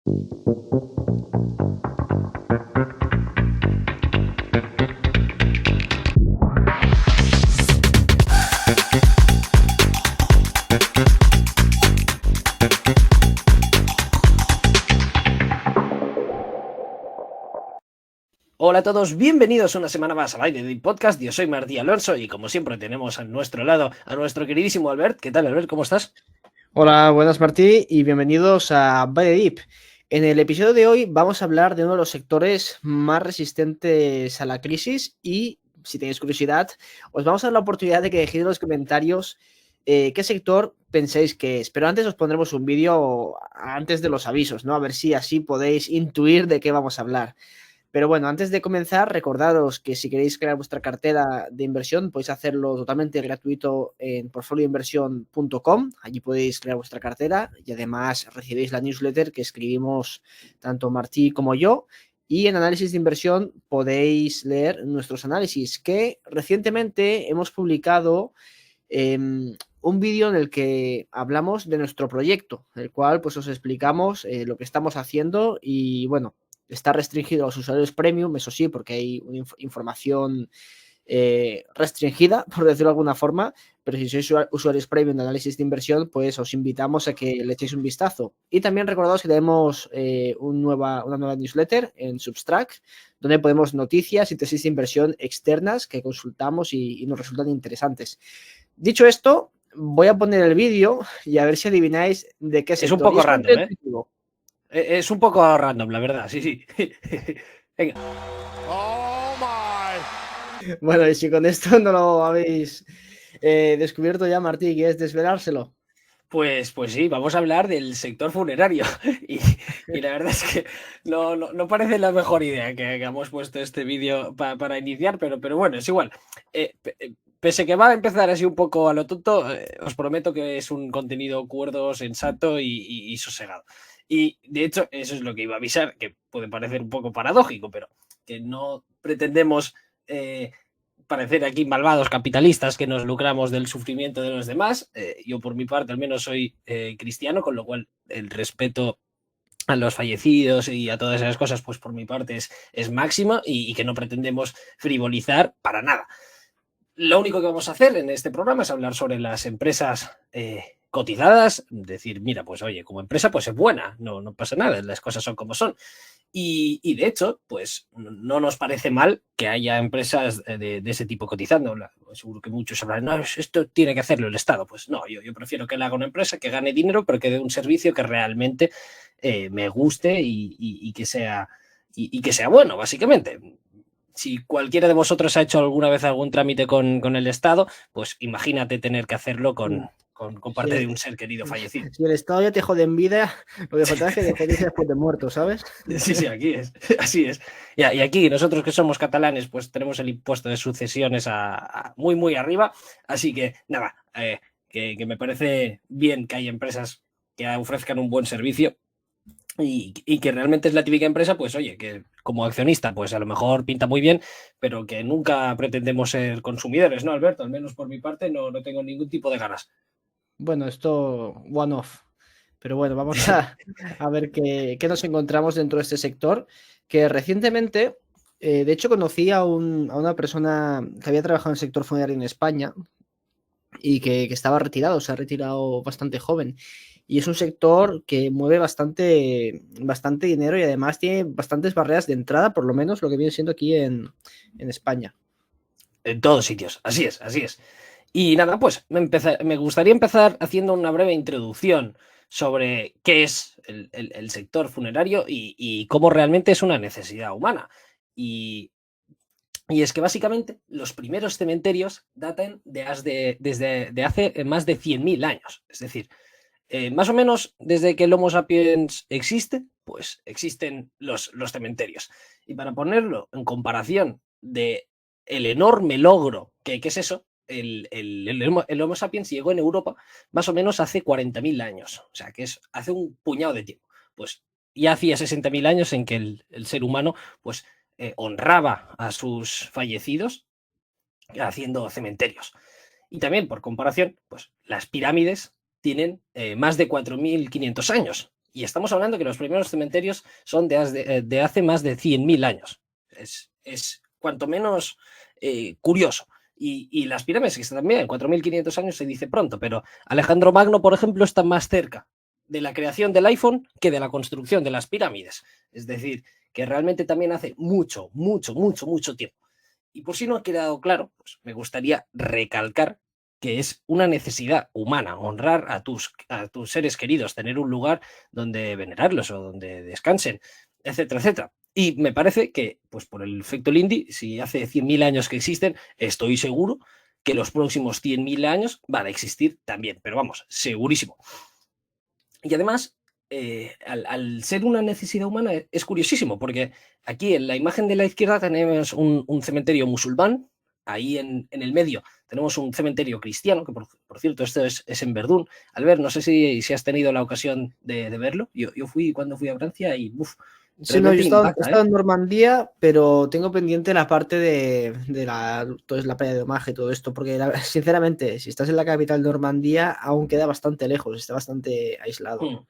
Hola a todos, bienvenidos una semana más al Aire del Podcast. Yo soy Martí Alonso y como siempre tenemos a nuestro lado a nuestro queridísimo Albert. ¿Qué tal, Albert? ¿Cómo estás? Hola, buenas Martí y bienvenidos a By the Deep. En el episodio de hoy vamos a hablar de uno de los sectores más resistentes a la crisis y, si tenéis curiosidad, os vamos a dar la oportunidad de que dejéis en los comentarios qué sector pensáis que es. Pero antes os pondremos un vídeo antes de los avisos, ¿no? A ver si así podéis intuir de qué vamos a hablar. Pero bueno, antes de comenzar, recordaros que si queréis crear vuestra cartera de inversión, podéis hacerlo totalmente gratuito en portfolioinversión.com. Allí podéis crear vuestra cartera y además recibéis la newsletter que escribimos tanto Martí como yo. Y en análisis de inversión podéis leer nuestros análisis, que recientemente hemos publicado un vídeo en el que hablamos de nuestro proyecto, en el cual pues os explicamos lo que estamos haciendo y bueno, está restringido a los usuarios premium, eso sí, porque hay una información restringida, por decirlo de alguna forma, pero si sois usuarios premium de análisis de inversión, pues os invitamos a que le echéis un vistazo. Y también recordaos que tenemos una nueva newsletter en Substack, donde ponemos noticias y tesis de inversión externas que consultamos y nos resultan interesantes. Dicho esto, voy a poner el vídeo y a ver si adivináis de qué sector. Es un poco random, ¿eh? Es un poco random, la verdad, sí. Venga. Oh my. Bueno, y si con esto no lo habéis descubierto ya, Martí, ¿quieres desvelárselo? Pues sí, vamos a hablar del sector funerario y la verdad es que no parece la mejor idea que hemos puesto este vídeo para iniciar, pero bueno, es igual. Pese que va a empezar así un poco a lo tonto, os prometo que es un contenido cuerdo, sensato y sosegado. Y de hecho, eso es lo que iba a avisar, que puede parecer un poco paradójico, pero que no pretendemos parecer aquí malvados capitalistas que nos lucramos del sufrimiento de los demás. Yo por mi parte al menos soy cristiano, con lo cual el respeto a los fallecidos y a todas esas cosas, pues por mi parte es máximo y que no pretendemos frivolizar para nada. Lo único que vamos a hacer en este programa es hablar sobre las empresas cotizadas, decir, mira, pues oye, como empresa pues es buena, no pasa nada, las cosas son como son. Y de hecho, pues no nos parece mal que haya empresas de ese tipo cotizando. Seguro que muchos hablan, no, esto tiene que hacerlo el Estado. Pues no, yo prefiero que le haga una empresa que gane dinero, pero que dé un servicio que realmente me guste y que sea bueno, básicamente. Si cualquiera de vosotros ha hecho alguna vez algún trámite con el Estado, pues imagínate tener que hacerlo con parte de un ser querido fallecido. Si el Estado ya te jode en vida, lo que falta es que te jodís después de muerto, ¿sabes? Sí, aquí es, así es. Y aquí nosotros que somos catalanes, pues tenemos el impuesto de sucesiones muy arriba, así que nada, que me parece bien que hay empresas que ofrezcan un buen servicio y que realmente es la típica empresa, pues oye, que como accionista, pues a lo mejor pinta muy bien, pero que nunca pretendemos ser consumidores, ¿no, Alberto? Al menos por mi parte no tengo ningún tipo de ganas. Bueno, esto one off. Pero bueno, vamos a ver qué nos encontramos dentro de este sector, que recientemente, de hecho, conocí a una persona que había trabajado en el sector funerario en España y que estaba retirado, se ha retirado bastante joven. Y es un sector que mueve bastante dinero y además tiene bastantes barreras de entrada, por lo menos lo que viene siendo aquí en España. En todos sitios, así es. Y nada, pues me gustaría empezar haciendo una breve introducción sobre qué es el sector funerario y cómo realmente es una necesidad humana. Y es que básicamente los primeros cementerios datan desde hace más de 100.000 años. Es decir, más o menos desde que el Homo sapiens existe, pues existen los cementerios. Y para ponerlo en comparación de el enorme logro que es eso, el Homo sapiens llegó en Europa más o menos hace 40.000 años. O sea, que es hace un puñado de tiempo. Pues ya hacía 60.000 años en que el ser humano pues honraba a sus fallecidos haciendo cementerios. Y también, por comparación, pues las pirámides tienen más de 4.500 años Y estamos hablando que los primeros cementerios son de hace más de 100.000 años. Es cuanto menos curioso. Y las pirámides, que están también 4.500 años, se dice pronto, pero Alejandro Magno, por ejemplo, está más cerca de la creación del iPhone que de la construcción de las pirámides. Es decir, que realmente también hace mucho, mucho, mucho, mucho tiempo. Y por si no ha quedado claro, pues me gustaría recalcar que es una necesidad humana honrar a tus seres queridos, tener un lugar donde venerarlos o donde descansen, etcétera, etcétera. Y me parece que, pues por el efecto Lindy, si hace 100.000 años que existen, estoy seguro que los próximos 100.000 años van a existir también, pero vamos, segurísimo. Y además, al ser una necesidad humana, es curiosísimo, porque aquí en la imagen de la izquierda tenemos un cementerio musulmán, ahí en el medio tenemos un cementerio cristiano, que por cierto, esto es en Verdún. Albert, no sé si has tenido la ocasión de verlo. Yo fui cuando fui a Francia y Sí, no, yo realmente he impacta, estado ¿eh? en Normandía, pero tengo pendiente la parte de la playa de Omaha y todo esto, porque sinceramente, si estás en la capital de Normandía, aún queda bastante lejos, está bastante aislado.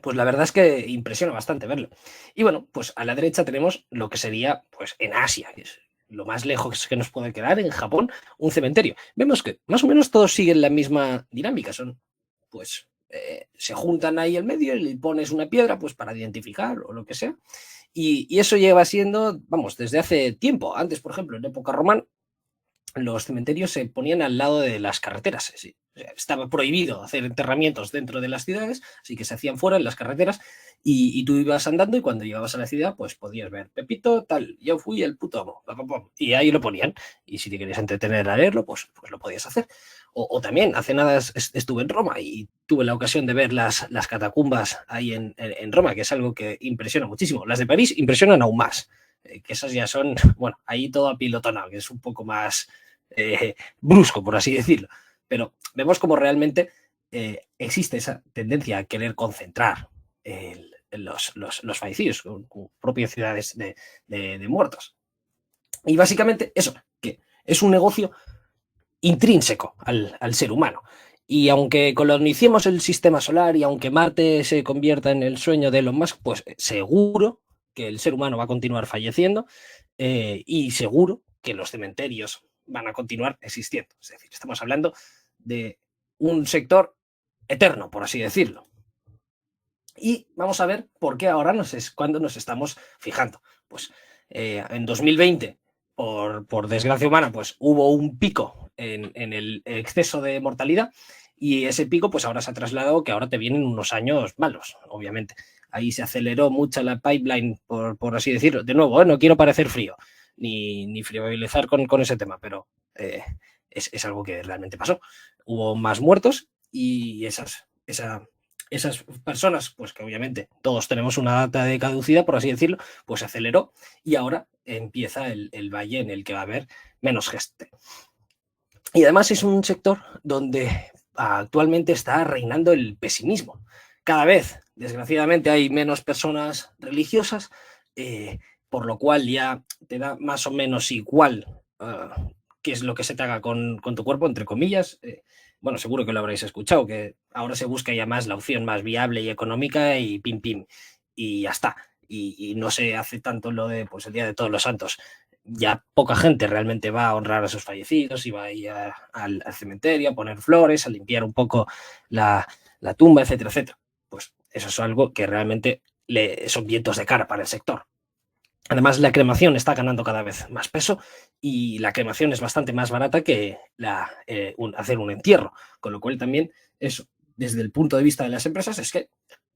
Pues la verdad es que impresiona bastante verlo. Y bueno, pues a la derecha tenemos lo que sería, pues en Asia, que es lo más lejos que nos puede quedar, en Japón, un cementerio. Vemos que más o menos todos siguen la misma dinámica, son, pues, se juntan ahí en medio y le pones una piedra, pues, para identificar o lo que sea. Y eso lleva siendo, vamos, desde hace tiempo. Antes, por ejemplo, en época romana, los cementerios se ponían al lado de las carreteras. Sí. O sea, estaba prohibido hacer enterramientos dentro de las ciudades, así que se hacían fuera en las carreteras y tú ibas andando y cuando llegabas a la ciudad, pues podías ver, Pepito, tal, yo fui el puto amo, pam, pam, pam, y ahí lo ponían. Y si te querías entretener a leerlo, pues lo podías hacer. O también, hace nada estuve en Roma y tuve la ocasión de ver las catacumbas ahí en Roma, que es algo que impresiona muchísimo. Las de París impresionan aún más, que esas ya son, bueno, ahí todo apilotonado, que es un poco más brusco, por así decirlo. Pero vemos como realmente existe esa tendencia a querer concentrar los fallecidos con propias ciudades de muertos. Y básicamente eso, que es un negocio intrínseco al ser humano. Y aunque colonicemos el sistema solar y aunque Marte se convierta en el sueño de Elon Musk, pues seguro que el ser humano va a continuar falleciendo y seguro que los cementerios van a continuar existiendo. Es decir, estamos hablando de un sector eterno, por así decirlo. Y vamos a ver por qué ahora cuando nos estamos fijando. Pues en 2020, por desgracia humana, pues hubo un pico en el exceso de mortalidad y ese pico pues ahora se ha trasladado que ahora te vienen unos años malos, obviamente. Ahí se aceleró mucho la pipeline, por así decirlo. De nuevo, no quiero parecer frío ni frivolizar con ese tema, pero es algo que realmente pasó. Hubo más muertos y esas personas, pues que obviamente todos tenemos una data de caducidad, por así decirlo, pues se aceleró y ahora empieza el valle en el que va a haber menos gente. Y además es un sector donde actualmente está reinando el pesimismo. Cada vez, desgraciadamente, hay menos personas religiosas, por lo cual ya te da más o menos igual qué es lo que se te haga con tu cuerpo, entre comillas. Bueno, seguro que lo habréis escuchado, que ahora se busca ya más la opción más viable y económica y pim, pim, y ya está. Y no se hace tanto lo de pues, el Día de Todos los Santos. Ya poca gente realmente va a honrar a sus fallecidos y va a ir al cementerio a poner flores, a limpiar un poco la tumba, etcétera, etcétera. Pues eso es algo que realmente son vientos de cara para el sector. Además, la cremación está ganando cada vez más peso y la cremación es bastante más barata que hacer un entierro, con lo cual también eso, desde el punto de vista de las empresas, es que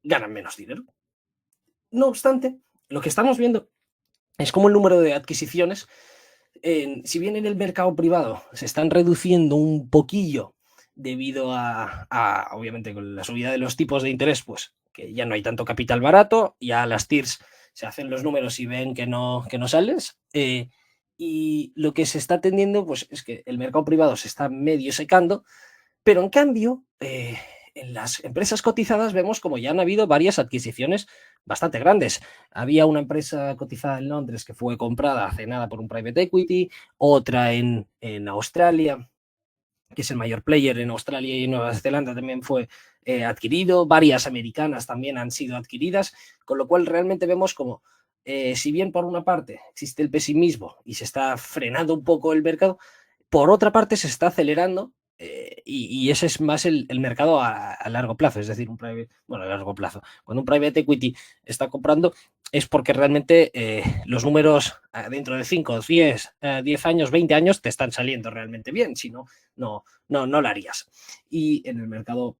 ganan menos dinero. No obstante, lo que estamos viendo es como el número de adquisiciones, si bien en el mercado privado se están reduciendo un poquillo debido obviamente, con la subida de los tipos de interés, pues que ya no hay tanto capital barato, ya las TIRs se hacen los números y ven que no sales. Y lo que se está tendiendo pues, es que el mercado privado se está medio secando, pero en cambio, en las empresas cotizadas vemos como ya han habido varias adquisiciones bastante grandes. Había una empresa cotizada en Londres que fue comprada hace nada por un private equity, otra en Australia, que es el mayor player en Australia y Nueva Zelanda, también fue adquirido, varias americanas también han sido adquiridas, con lo cual realmente vemos como, si bien por una parte existe el pesimismo y se está frenando un poco el mercado, por otra parte se está acelerando. Y ese es más el mercado a largo plazo, es decir, a largo plazo. Cuando un private equity está comprando es porque realmente los números dentro de 5, 10 años, 20 años te están saliendo realmente bien, si no, no lo harías. Y en el mercado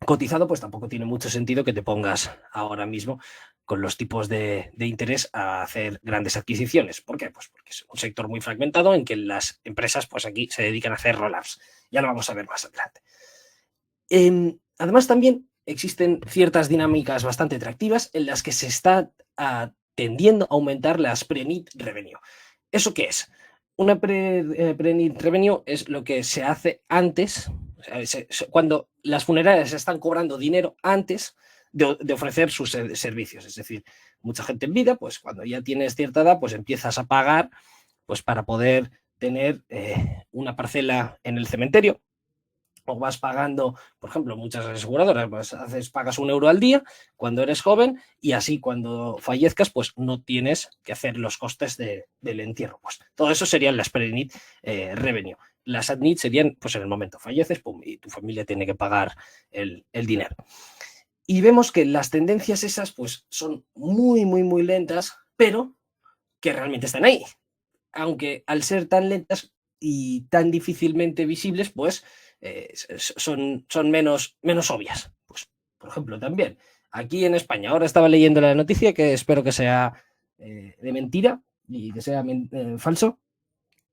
cotizado, pues tampoco tiene mucho sentido que te pongas ahora mismo con los tipos de interés a hacer grandes adquisiciones. ¿Por qué? Pues porque es un sector muy fragmentado en que las empresas, pues aquí se dedican a hacer roll-ups. Ya lo vamos a ver más adelante. Además, también existen ciertas dinámicas bastante atractivas en las que se está tendiendo a aumentar las pre-need revenue. ¿Eso qué es? Una pre-need revenue es lo que se hace antes, o sea, cuando las funerarias están cobrando dinero antes de ofrecer sus servicios. Es decir, mucha gente en vida, pues cuando ya tienes cierta edad, pues empiezas a pagar pues, para poder tener una parcela en el cementerio. O vas pagando, por ejemplo, muchas aseguradoras, pues pagas €1 al día cuando eres joven y así cuando fallezcas, pues no tienes que hacer los costes del entierro. Pues todo eso serían las pre-need revenue. Las ad-need serían, pues en el momento falleces, pum, y tu familia tiene que pagar el dinero. Y vemos que las tendencias esas, pues son muy, muy, muy lentas, pero que realmente están ahí. Aunque al ser tan lentas y tan difícilmente visibles, pues son menos obvias. Pues, por ejemplo, también aquí en España, ahora estaba leyendo la noticia que espero que sea de mentira y que sea falso,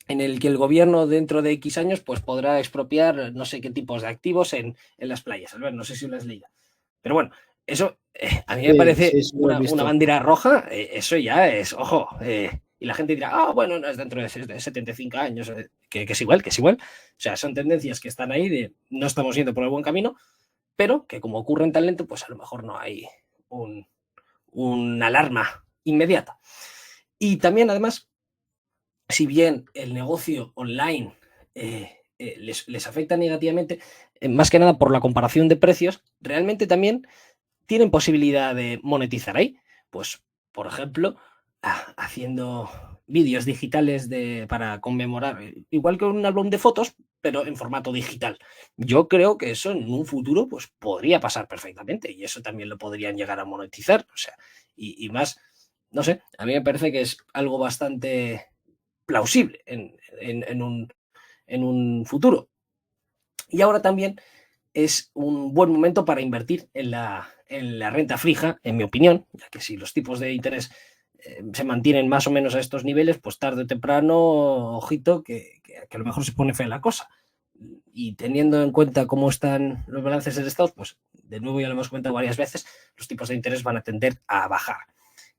en el que el gobierno dentro de X años pues podrá expropiar no sé qué tipos de activos en las playas. A ver, no sé si lo has leído. Pero bueno, eso a mí me Sí, parece sí, lo he una visto. bandera roja, eso ya es, ojo, y la gente dirá, bueno, no es dentro de 75 años, que es igual, que es igual. O sea, son tendencias que están ahí de no estamos yendo por el buen camino, pero que como ocurren tan lento, pues a lo mejor no hay una alarma inmediata. Y también, además, si bien el negocio online les afecta negativamente, más que nada por la comparación de precios, realmente también tienen posibilidad de monetizar ahí. Pues, por ejemplo, haciendo vídeos digitales para conmemorar, igual que un álbum de fotos, pero en formato digital. Yo creo que eso en un futuro pues, podría pasar perfectamente y eso también lo podrían llegar a monetizar. O sea, y más, no sé, a mí me parece que es algo bastante plausible en un futuro. Y ahora también es un buen momento para invertir en la renta fija, en mi opinión, ya que si los tipos de interés se mantienen más o menos a estos niveles, pues tarde o temprano, ojito, que a lo mejor se pone fea la cosa. Y teniendo en cuenta cómo están los balances del Estado, pues de nuevo ya lo hemos comentado varias veces, los tipos de interés van a tender a bajar.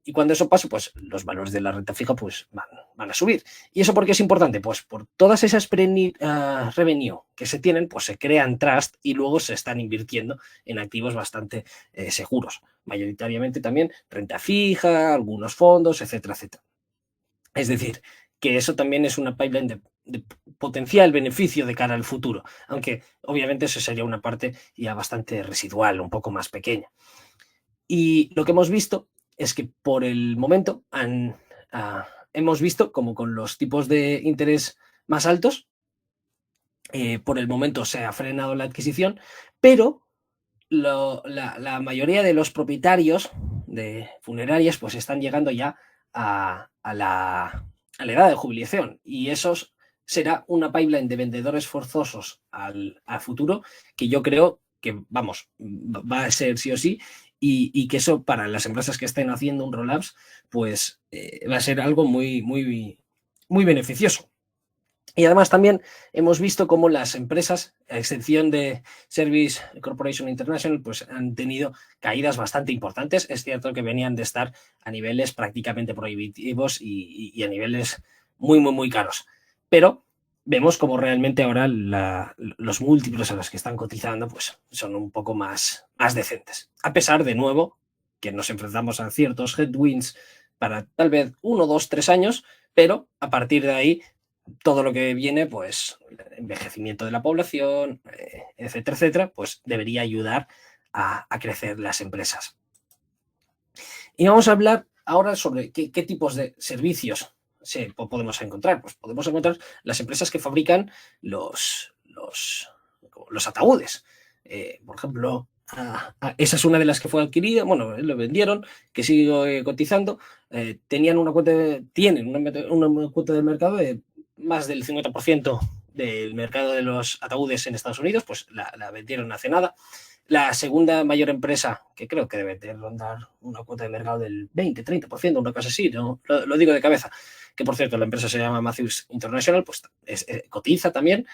Y cuando eso pase, pues los valores de la renta fija pues, van a subir. ¿Y eso por qué es importante? Pues por todas esas revenue que se tienen, pues se crean trust y luego se están invirtiendo en activos bastante seguros. Mayoritariamente también renta fija, algunos fondos, etcétera, etcétera. Es decir, que eso también es una pipeline de potencial beneficio de cara al futuro, aunque obviamente eso sería una parte ya bastante residual, un poco más pequeña. Y lo que hemos visto es que por el momento hemos visto como con los tipos de interés más altos, por el momento se ha frenado la adquisición, pero la mayoría de los propietarios de funerarias pues están llegando ya a la edad de jubilación y esos será una pipeline de vendedores forzosos al futuro que yo creo que, vamos, va a ser sí o sí y que eso para las empresas que estén haciendo un roll-ups pues va a ser algo muy, muy, muy beneficioso. Y además también hemos visto cómo las empresas, a excepción de Service Corporation International, pues han tenido caídas bastante importantes. Es cierto que venían de estar a niveles prácticamente prohibitivos y a niveles muy, muy, muy caros. Pero vemos como realmente ahora los múltiplos a los que están cotizando pues son un poco más decentes. A pesar, de nuevo, que nos enfrentamos a ciertos headwinds para tal vez 1, 2, 3 años, pero a partir de ahí todo lo que viene, pues envejecimiento de la población, etcétera, etcétera, pues debería ayudar a crecer las empresas. Y vamos a hablar ahora sobre qué tipos de servicios podemos encontrar. Pues podemos encontrar las empresas que fabrican los ataúdes. Por ejemplo, esa es una de las que fue adquirida, bueno, lo vendieron, que sigue cotizando. Tienen una cuota de mercado de más del 50% del mercado de los ataúdes en Estados Unidos, pues la vendieron hace nada. La segunda mayor empresa, que creo que debe de rondar una cuota de mercado del 20-30%, una cosa así, ¿no? Lo digo de cabeza, que por cierto la empresa se llama Matthews International, pues cotiza también,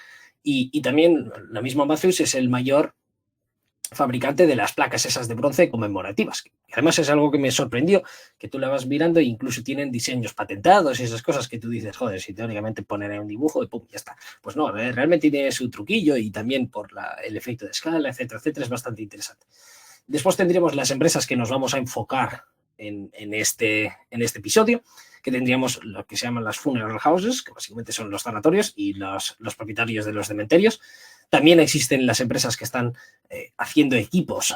y también la misma Matthews es el mayor fabricante de las placas esas de bronce conmemorativas. Además es algo que me sorprendió, que tú la vas mirando e incluso tienen diseños patentados y esas cosas que tú dices, joder, si teóricamente poner un dibujo y pum, ya está. Pues no, realmente tiene su truquillo y también por el efecto de escala, etcétera, etcétera, es bastante interesante. Después tendríamos las empresas que nos vamos a enfocar en este episodio, que tendríamos lo que se llaman las funeral houses, que básicamente son los sanatorios y los propietarios de los cementerios. También existen las empresas que están haciendo equipos,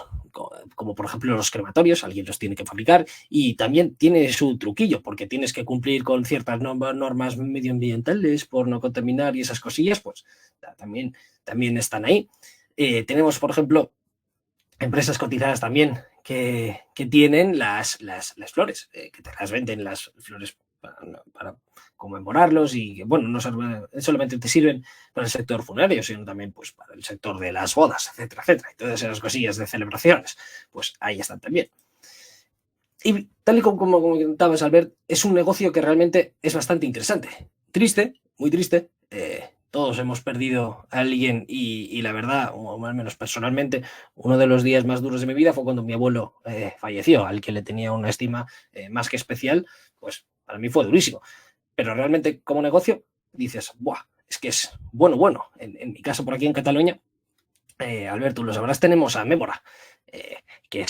como por ejemplo los crematorios, alguien los tiene que fabricar, y también tiene su truquillo, porque tienes que cumplir con ciertas normas medioambientales por no contaminar y esas cosillas, pues también están ahí. Tenemos, por ejemplo, empresas cotizadas también que tienen las flores, que te las venden las flores para conmemorarlos y que, bueno, no solamente te sirven para el sector funerario, sino también pues para el sector de las bodas, etcétera, etcétera, y todas esas cosillas de celebraciones, pues ahí están también. Y tal y como comentabas, Albert, es un negocio que realmente es bastante interesante. Triste, muy triste. Todos hemos perdido a alguien y la verdad, o al menos personalmente, uno de los días más duros de mi vida fue cuando mi abuelo falleció, al que le tenía una estima más que especial, pues para mí fue durísimo. Pero realmente como negocio dices, ¡buah! Es que es bueno. En mi caso por aquí en Cataluña, Alberto, lo sabrás, tenemos a Mémora, que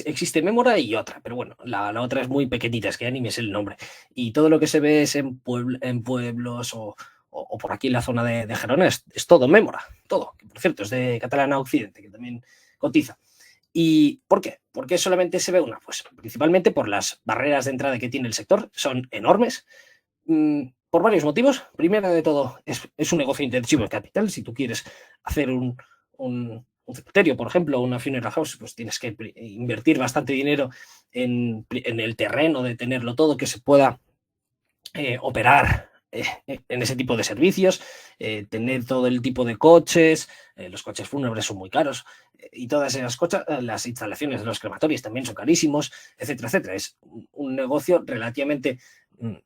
existe Mémora y otra, pero bueno, la otra es muy pequeñita, es que ya ni me sé el nombre. Y todo lo que se ve es en pueblos o por aquí en la zona de Gerona es todo Mémora, todo. Que por cierto, es de Catalana Occidente, que también cotiza. ¿Y por qué? ¿Por qué solamente se ve una? Pues principalmente por las barreras de entrada que tiene el sector, son enormes, por varios motivos. Primero de todo, es un negocio intensivo de capital. Si tú quieres hacer un cementerio, por ejemplo, una funeral house, pues tienes que invertir bastante dinero en el terreno, de tenerlo todo, que se pueda operar en ese tipo de servicios, tener todo el tipo de coches, los coches fúnebres son muy caros, y todas esas cosas, las instalaciones de los crematorios también son carísimos, etcétera, etcétera. Es un negocio relativamente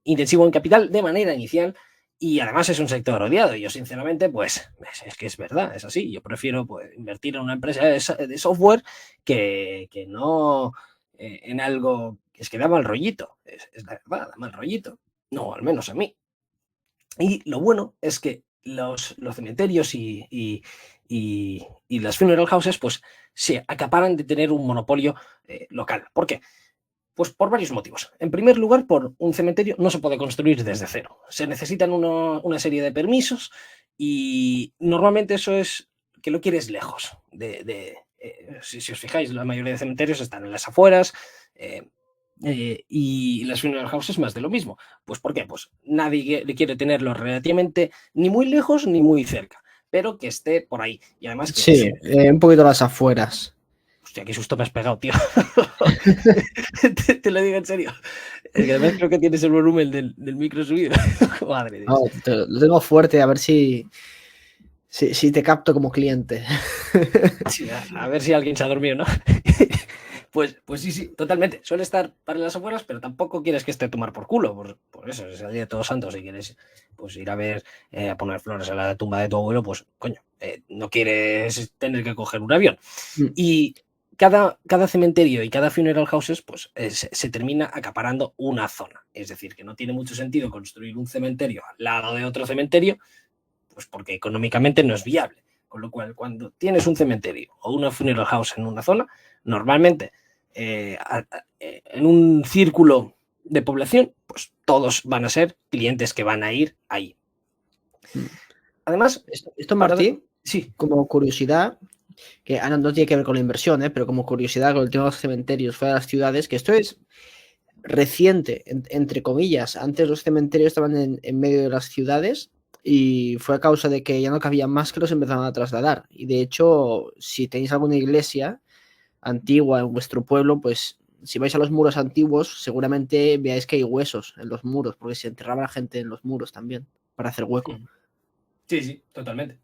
intensivo en capital de manera inicial, y además es un sector odiado. Y yo, sinceramente, pues es que es verdad, es así. Yo prefiero pues, invertir en una empresa de software que no en algo que es que da mal rollito. Es la verdad, da mal rollito. No, al menos a mí. Y lo bueno es que los cementerios y las funeral houses pues se acaparan de tener un monopolio local. ¿Por qué? Pues por varios motivos. En primer lugar, por un cementerio no se puede construir desde cero. Se necesitan una serie de permisos y normalmente eso es que lo quieres lejos. Si os fijáis, la mayoría de cementerios están en las afueras, y las funeral houses más de lo mismo. Pues ¿por qué? Pues nadie quiere tenerlo relativamente ni muy lejos ni muy cerca, pero que esté por ahí. Y además que sí, un poquito a las afueras. Hostia, qué susto me has pegado, tío. te lo digo en serio. Es que además creo que tienes el volumen del micro subido. Madre de Dios. No, lo tengo fuerte, a ver si te capto como cliente. Sí, a ver si alguien se ha dormido, ¿no? Pues sí, totalmente. Suele estar para las afueras, pero tampoco quieres que esté a tomar por culo. Por eso, es el día de Todos Santos. Si quieres pues ir a ver, a poner flores a la tumba de tu abuelo, pues coño, no quieres tener que coger un avión. Y cada cementerio y cada funeral houses pues se termina acaparando una zona. Es decir, que no tiene mucho sentido construir un cementerio al lado de otro cementerio, pues porque económicamente no es viable. Con lo cual, cuando tienes un cementerio o una funeral house en una zona, normalmente en un círculo de población, pues todos van a ser clientes que van a ir ahí. Además, esto Martí, sí, como curiosidad, que no tiene que ver con la inversión, pero como curiosidad con el tema de los cementerios fuera de las ciudades, que esto es reciente, entre comillas. Antes los cementerios estaban en medio de las ciudades y fue a causa de que ya no cabían más que los empezaron a trasladar. Y de hecho, si tenéis alguna iglesia antigua en vuestro pueblo, pues si vais a los muros antiguos, seguramente veáis que hay huesos en los muros, porque se enterraba la gente en los muros también, para hacer hueco. Sí, sí, totalmente.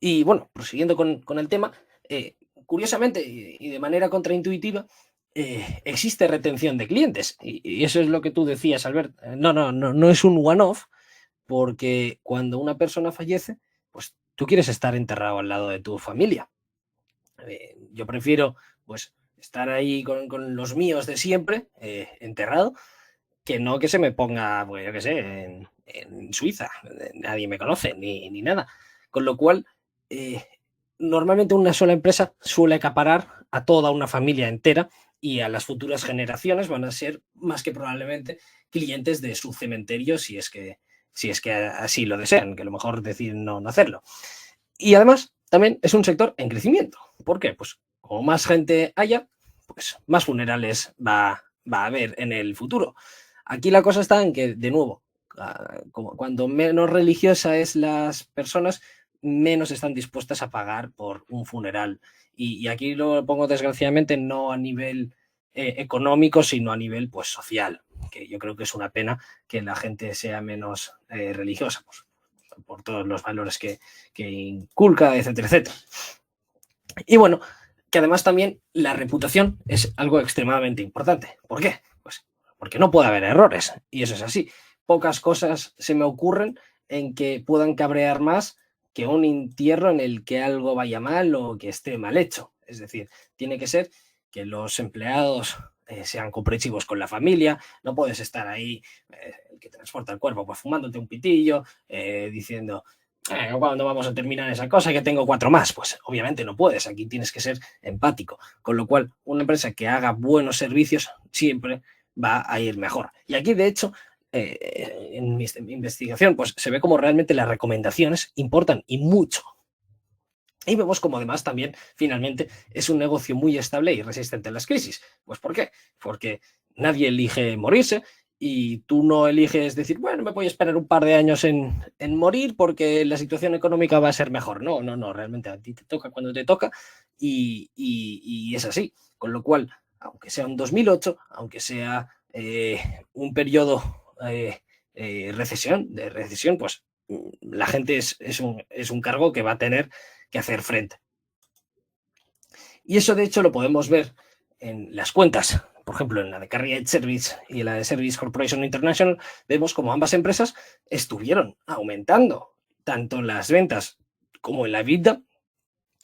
Y bueno, prosiguiendo con el tema, curiosamente y de manera contraintuitiva, existe retención de clientes. Y eso es lo que tú decías, Albert. No es un one-off, porque cuando una persona fallece, pues tú quieres estar enterrado al lado de tu familia. Yo prefiero pues estar ahí con los míos de siempre, enterrado, que no que se me ponga, pues yo qué sé, en Suiza. Nadie me conoce ni nada. Con lo cual, normalmente una sola empresa suele acaparar a toda una familia entera y a las futuras generaciones van a ser más que probablemente clientes de su cementerio si es que así lo desean, que a lo mejor deciden no hacerlo. Y además, también es un sector en crecimiento. ¿Por qué? Pues como más gente haya, pues más funerales va a haber en el futuro. Aquí la cosa está en que, de nuevo, como cuando menos religiosas es las personas, menos están dispuestas a pagar por un funeral. Y aquí lo pongo desgraciadamente no a nivel económico, sino a nivel pues social, que yo creo que es una pena que la gente sea menos religiosa, pues, por todos los valores que inculca, etcétera, etcétera. Y bueno, que además también la reputación es algo extremadamente importante. ¿Por qué? Pues porque no puede haber errores, y eso es así. Pocas cosas se me ocurren en que puedan cabrear más que un entierro en el que algo vaya mal o que esté mal hecho. Es decir, tiene que ser que los empleados sean comprensivos con la familia, no puedes estar ahí, el que transporta el cuerpo, pues fumándote un pitillo, diciendo, ¿cuándo vamos a terminar esa cosa? Que tengo 4 más. Pues obviamente no puedes, aquí tienes que ser empático. Con lo cual, una empresa que haga buenos servicios siempre va a ir mejor. Y aquí, de hecho, en mi investigación, pues se ve como realmente las recomendaciones importan y mucho. Y vemos como además también, finalmente, es un negocio muy estable y resistente a las crisis. Pues ¿por qué? Porque nadie elige morirse y tú no eliges decir, bueno, me voy a esperar un par de años en morir porque la situación económica va a ser mejor. No, realmente a ti te toca cuando te toca y es así. Con lo cual, aunque sea un 2008, aunque sea un periodo de recesión, pues la gente es un cargo que va a tener que hacer frente. Y eso, de hecho, lo podemos ver en las cuentas. Por ejemplo, en la de Carriage Service y en la de Service Corporation International, vemos como ambas empresas estuvieron aumentando tanto las ventas como en la EBITDA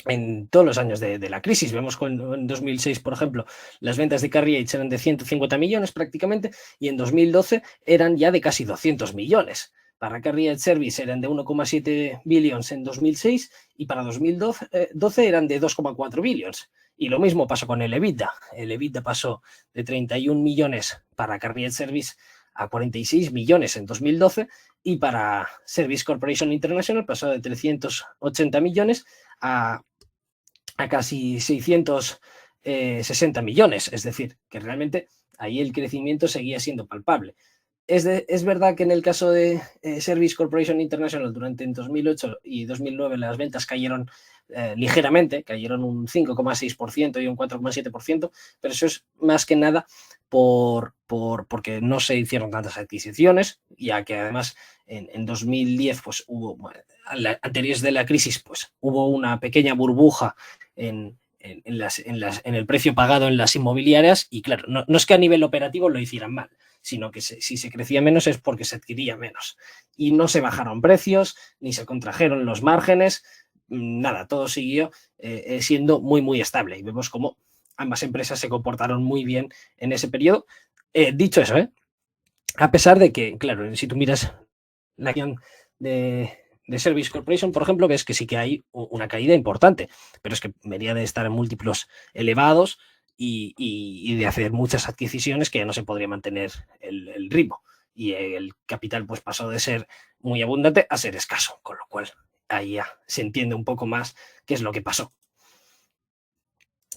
en todos los años de la crisis. Vemos que en 2006, por ejemplo, las ventas de Carriage eran de 150 millones prácticamente y en 2012 eran ya de casi 200 millones. Para Carriage Service eran de 1,7 billions en 2006 y para 2012 eran de 2,4 billions. Y lo mismo pasó con el EBITDA. El EBITDA pasó de 31 millones para Carriage Service a 46 millones en 2012 y para Service Corporation International pasó de 380 millones a casi 660 millones. Es decir, que realmente ahí el crecimiento seguía siendo palpable. Es verdad que en el caso de Service Corporation International durante 2008 y 2009 las ventas cayeron ligeramente, cayeron un 5,6% y un 4,7%, pero eso es más que nada porque no se hicieron tantas adquisiciones, ya que además en 2010 pues hubo, anteriores de la crisis, pues hubo una pequeña burbuja en el precio pagado en las inmobiliarias y claro, no es que a nivel operativo lo hicieran mal, sino que si se crecía menos es porque se adquiría menos. Y no se bajaron precios, ni se contrajeron los márgenes, nada, todo siguió siendo muy, muy estable. Y vemos cómo ambas empresas se comportaron muy bien en ese periodo. Dicho eso, a pesar de que, claro, si tú miras la acción de Service Corporation, por ejemplo, ves que sí que hay una caída importante, pero es que venía de estar en múltiplos elevados y de hacer muchas adquisiciones que ya no se podría mantener el ritmo. Y el capital pues pasó de ser muy abundante a ser escaso, con lo cual ahí ya se entiende un poco más qué es lo que pasó.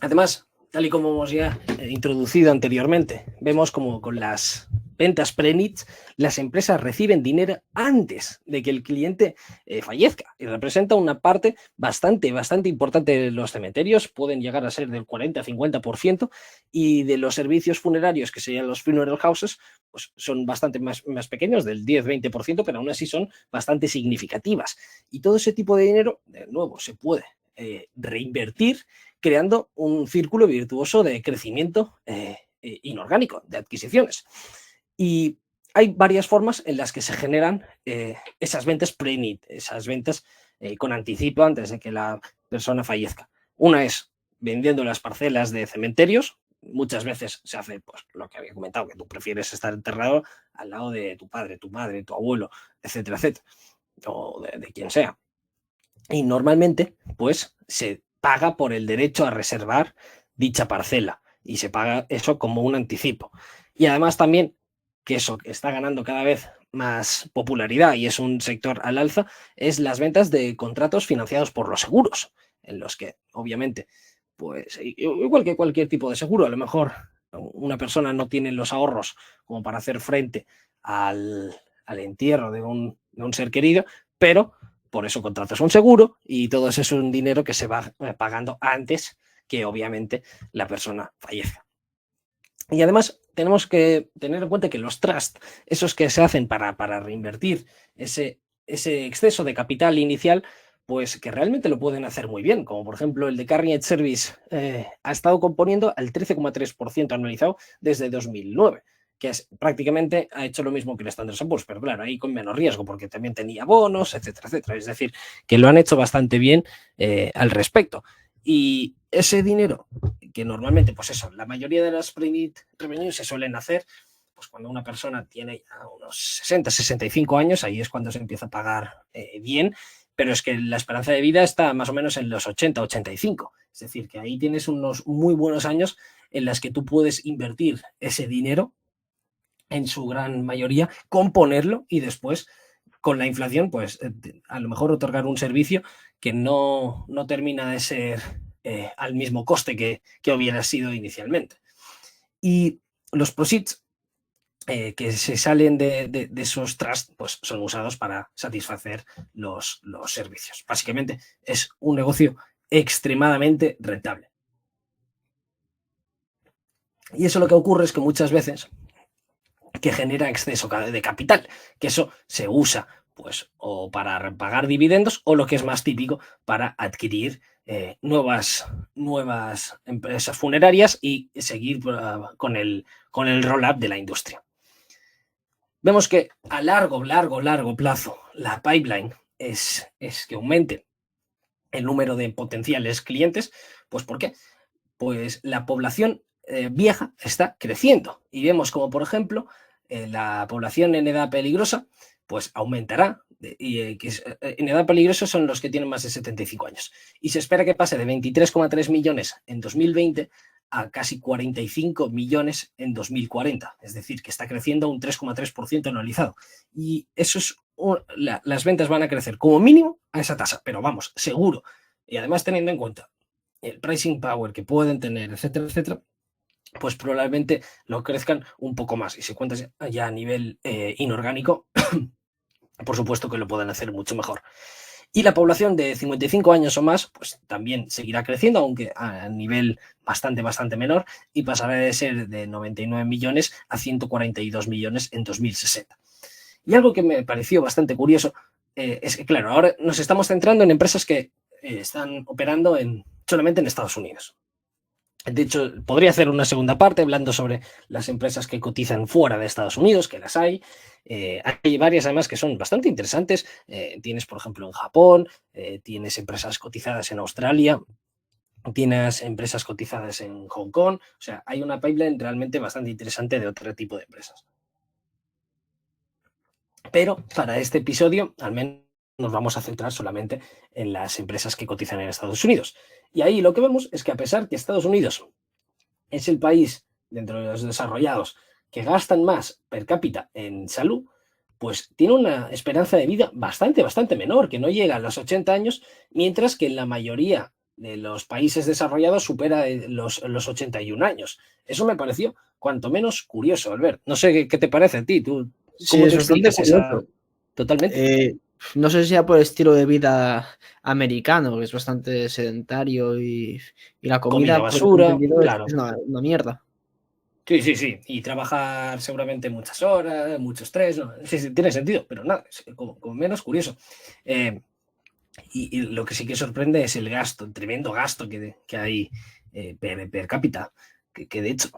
Además, tal y como hemos ya introducido anteriormente, vemos como con las ventas pre-NITs, las empresas reciben dinero antes de que el cliente fallezca y representa una parte bastante importante de los cementerios, pueden llegar a ser del 40-50%, y de los servicios funerarios, que serían los funeral houses, pues son bastante más pequeños, del 10-20%, pero aún así son bastante significativas. Y todo ese tipo de dinero, de nuevo, se puede reinvertir, creando un círculo virtuoso de crecimiento inorgánico, de adquisiciones. Y hay varias formas en las que se generan esas ventas pre-NIT, esas ventas con anticipo antes de que la persona fallezca. Una es vendiendo las parcelas de cementerios. Muchas veces se hace pues lo que había comentado, que tú prefieres estar enterrado al lado de tu padre, tu madre, tu abuelo, etcétera, etcétera, o de quien sea. Y normalmente, pues, se paga por el derecho a reservar dicha parcela y se paga eso como un anticipo. Y además también, que eso está ganando cada vez más popularidad y es un sector al alza, es las ventas de contratos financiados por los seguros, en los que obviamente, pues igual que cualquier tipo de seguro, a lo mejor una persona no tiene los ahorros como para hacer frente al entierro de un ser querido, pero por eso contratas un seguro y todo eso es un dinero que se va pagando antes que obviamente la persona fallezca. Y además tenemos que tener en cuenta que los trusts, esos que se hacen para reinvertir ese exceso de capital inicial, pues que realmente lo pueden hacer muy bien, como por ejemplo el de Carnegie Service ha estado componiendo al 13,3% anualizado desde 2009, que es, prácticamente ha hecho lo mismo que el Standard & Poor's, pero claro, ahí con menos riesgo, porque también tenía bonos, etcétera, etcétera. Es decir, que lo han hecho bastante bien al respecto. Y ese dinero, que normalmente, pues eso, la mayoría de las pre-NIT revenues se suelen hacer pues cuando una persona tiene ya unos 60, 65 años, ahí es cuando se empieza a pagar bien, pero es que la esperanza de vida está más o menos en los 80, 85. Es decir, que ahí tienes unos muy buenos años en las que tú puedes invertir ese dinero, en su gran mayoría, componerlo y después, con la inflación, pues a lo mejor otorgar un servicio que no termina de ser al mismo coste que hubiera sido inicialmente. Y los proceeds que se salen de esos trusts, pues son usados para satisfacer los servicios. Básicamente es un negocio extremadamente rentable. Y eso lo que ocurre es que muchas veces que genera exceso de capital, que eso se usa pues o para pagar dividendos o, lo que es más típico, para adquirir nuevas empresas funerarias y seguir con el roll-up de la industria. Vemos que a largo plazo la pipeline es que aumente el número de potenciales clientes. Pues ¿por qué? Pues la población vieja está creciendo y vemos como, por ejemplo, la población en edad peligrosa pues aumentará, y en edad peligrosa son los que tienen más de 75 años, y se espera que pase de 23,3 millones en 2020 a casi 45 millones en 2040, es decir, que está creciendo un 3,3% anualizado, y eso es las ventas van a crecer como mínimo a esa tasa, pero vamos, seguro, y además teniendo en cuenta el pricing power que pueden tener, etcétera, etcétera, pues probablemente lo crezcan un poco más. Y si cuentas ya a nivel inorgánico, por supuesto que lo pueden hacer mucho mejor. Y la población de 55 años o más, pues también seguirá creciendo, aunque a nivel bastante menor, y pasará de ser de 99 millones a 142 millones en 2060. Y algo que me pareció bastante curioso es que, claro, ahora nos estamos centrando en empresas que están operando solamente en Estados Unidos. De hecho, podría hacer una segunda parte hablando sobre las empresas que cotizan fuera de Estados Unidos, que las hay. Hay varias además que son bastante interesantes. Tienes, por ejemplo, en Japón, tienes empresas cotizadas en Australia, tienes empresas cotizadas en Hong Kong. O sea, hay una pipeline realmente bastante interesante de otro tipo de empresas. Pero para este episodio, al menos, nos vamos a centrar solamente en las empresas que cotizan en Estados Unidos. Y ahí lo que vemos es que, a pesar que Estados Unidos es el país dentro de los desarrollados que gastan más per cápita en salud, pues tiene una esperanza de vida bastante menor, que no llega a los 80 años, mientras que en la mayoría de los países desarrollados supera los 81 años. Eso me pareció cuanto menos curioso, Albert. No sé qué te parece a ti, ¿tú Sí, cómo es te bastante explicas esa? curioso. Totalmente. No sé si sea por el estilo de vida americano, que es bastante sedentario y la Comida comida, por lo que tengo basura, entendido, claro. es una mierda. Sí, sí, sí. Y trabajar seguramente muchas horas, mucho estrés. ¿No? Sí, sí, tiene sentido, pero nada, es como menos curioso. Eh, y lo que sí que sorprende es el gasto, el tremendo gasto que hay per cápita. Que de hecho,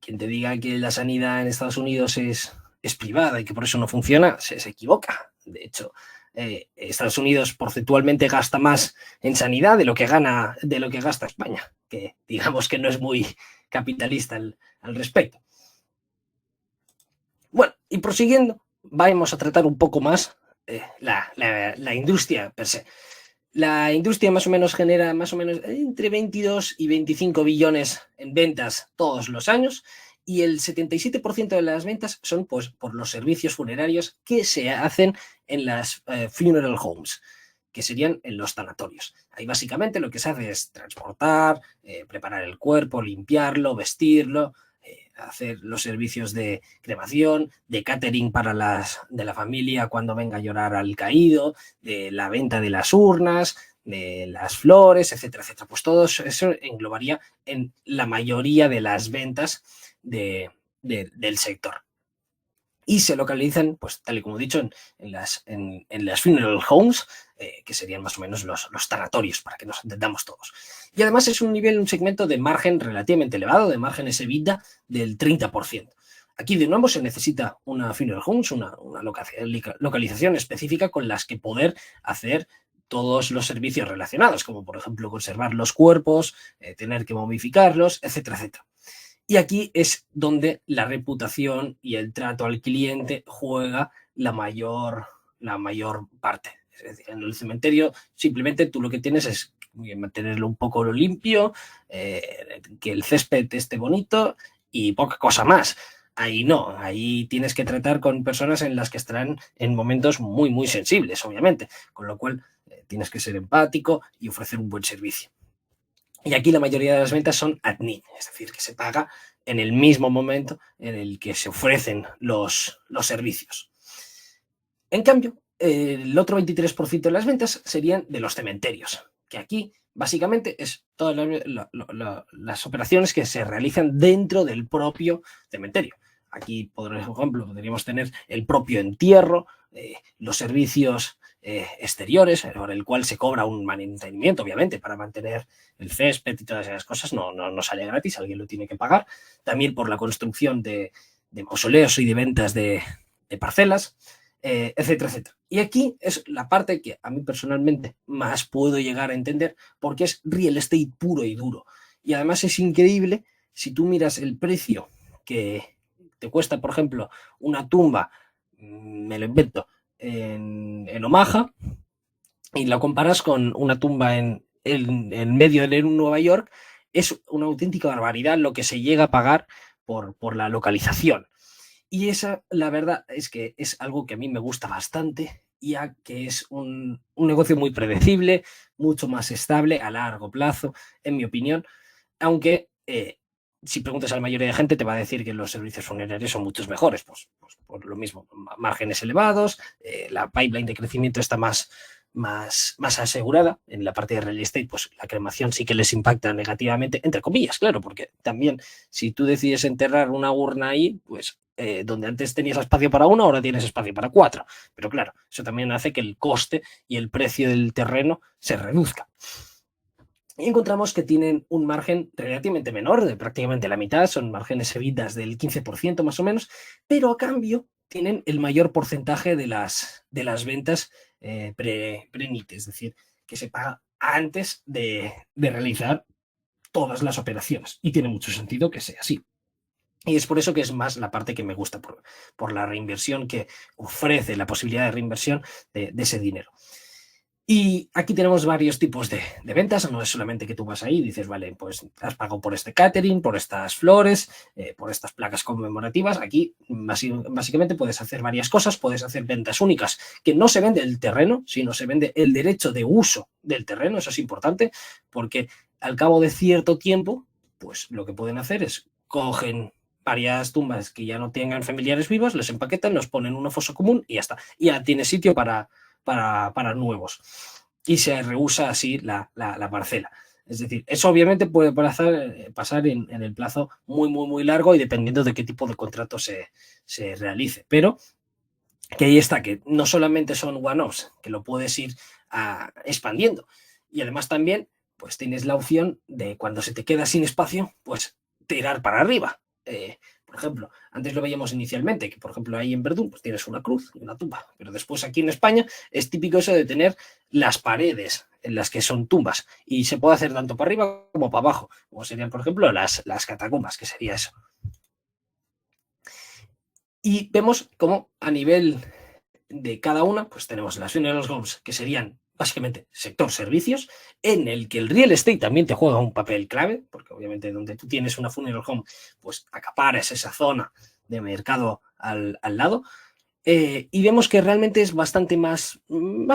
quien te diga que la sanidad en Estados Unidos es privada y que por eso no funciona, se equivoca. De hecho, Estados Unidos porcentualmente gasta más en sanidad de lo que gasta España, que digamos que no es muy capitalista al respecto. Bueno, y prosiguiendo, vamos a tratar un poco más la industria per se. La industria más o menos genera más o menos entre 22 y 25 billones en ventas todos los años y el 77% de las ventas son pues, por los servicios funerarios que se hacen en las funeral homes, que serían en los tanatorios. Ahí básicamente lo que se hace es transportar, preparar el cuerpo, limpiarlo, vestirlo, hacer los servicios de cremación, de catering para de la familia cuando venga a llorar al caído, de la venta de las urnas, de las flores, etcétera, etcétera. Pues todo eso englobaría en la mayoría de las ventas del sector. Y se localizan, pues tal y como he dicho, en las funeral homes, que serían más o menos los tanatorios, para que nos entendamos todos. Y además es un segmento de margen relativamente elevado, de márgenes EBITDA del 30%. Aquí de nuevo se necesita una funeral homes, una localización específica con las que poder hacer todos los servicios relacionados, como por ejemplo conservar los cuerpos, tener que momificarlos, etcétera, etcétera. Y aquí es donde la reputación y el trato al cliente juega la mayor parte. Es decir, en el cementerio simplemente tú lo que tienes es mantenerlo un poco limpio, que el césped esté bonito y poca cosa más. Ahí no, ahí tienes que tratar con personas en las que estarán en momentos muy sensibles, obviamente, con lo cual tienes que ser empático y ofrecer un buen servicio. Y aquí la mayoría de las ventas son ad need, es decir, que se paga en el mismo momento en el que se ofrecen los servicios. En cambio, el otro 23% de las ventas serían de los cementerios, que aquí básicamente es todas las operaciones que se realizan dentro del propio cementerio. Aquí, por ejemplo, podríamos tener el propio entierro, los servicios exteriores, por el cual se cobra un mantenimiento, obviamente, para mantener el césped y todas esas cosas, no sale gratis, alguien lo tiene que pagar. También por la construcción de mausoleos y de ventas de parcelas, etcétera, etcétera. Y aquí es la parte que a mí personalmente más puedo llegar a entender porque es real estate puro y duro. Y además es increíble si tú miras el precio que te cuesta, por ejemplo, una tumba, me lo invento, en Omaha, y la comparas con una tumba en medio de Nueva York, es una auténtica barbaridad lo que se llega a pagar por la localización. Y esa, la verdad, es que es algo que a mí me gusta bastante, ya que es un negocio muy predecible, mucho más estable a largo plazo, en mi opinión, aunque si preguntas a la mayoría de gente te va a decir que los servicios funerarios son muchos mejores, pues por lo mismo, márgenes elevados, la pipeline de crecimiento está más asegurada. En la parte de real estate, pues la cremación sí que les impacta negativamente, entre comillas, claro, porque también si tú decides enterrar una urna ahí, pues donde antes tenías espacio para uno, ahora tienes espacio para cuatro. Pero claro, eso también hace que el coste y el precio del terreno se reduzca. Y encontramos que tienen un margen relativamente menor, de prácticamente la mitad, son márgenes EBITDAs del 15% más o menos, pero a cambio tienen el mayor porcentaje de las ventas pre-NIT, es decir, que se paga antes de realizar todas las operaciones. Y tiene mucho sentido que sea así. Y es por eso que es más la parte que me gusta, por la reinversión que ofrece, la posibilidad de reinversión de ese dinero. Y aquí tenemos varios tipos de ventas, no es solamente que tú vas ahí y dices, vale, pues has pagado por este catering, por estas flores, por estas placas conmemorativas. Aquí básicamente puedes hacer varias cosas, puedes hacer ventas únicas, que no se vende el terreno, sino se vende el derecho de uso del terreno, eso es importante, porque al cabo de cierto tiempo, pues lo que pueden hacer es cogen varias tumbas que ya no tengan familiares vivos, les empaquetan, los ponen en una fosa común y ya está. Y ya tiene sitio para nuevos. Y se rehúsa así la parcela. Es decir, eso obviamente puede pasar en el plazo muy largo y dependiendo de qué tipo de contrato se realice. Pero que ahí está, que no solamente son one-offs, que lo puedes ir expandiendo. Y además también, pues tienes la opción de cuando se te queda sin espacio, pues tirar para arriba. Por ejemplo, antes lo veíamos inicialmente, que por ejemplo ahí en Verdún pues tienes una cruz y una tumba, pero después aquí en España es típico eso de tener las paredes en las que son tumbas y se puede hacer tanto para arriba como para abajo, como serían por ejemplo las catacumbas, que sería eso. Y vemos cómo a nivel de cada una, pues tenemos las funeral homes, que serían básicamente sector servicios, en el que el real estate también te juega un papel clave, porque obviamente donde tú tienes una funeral home, pues acaparas esa zona de mercado al lado. Y vemos que realmente es bastante más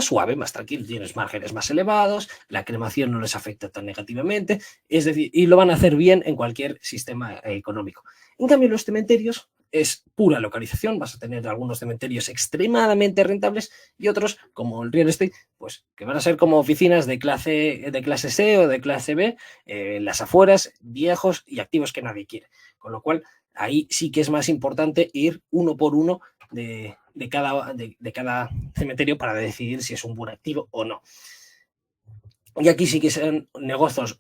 suave, más tranquilo, tienes márgenes más elevados, la cremación no les afecta tan negativamente, es decir, y lo van a hacer bien en cualquier sistema económico. En cambio, los cementerios es pura localización, vas a tener algunos cementerios extremadamente rentables y otros, como el real estate, pues que van a ser como oficinas de clase C o de clase B, en las afueras, viejos y activos que nadie quiere. Con lo cual, ahí sí que es más importante ir uno por uno de cada cementerio para decidir si es un buen activo o no. Y aquí sí que son negocios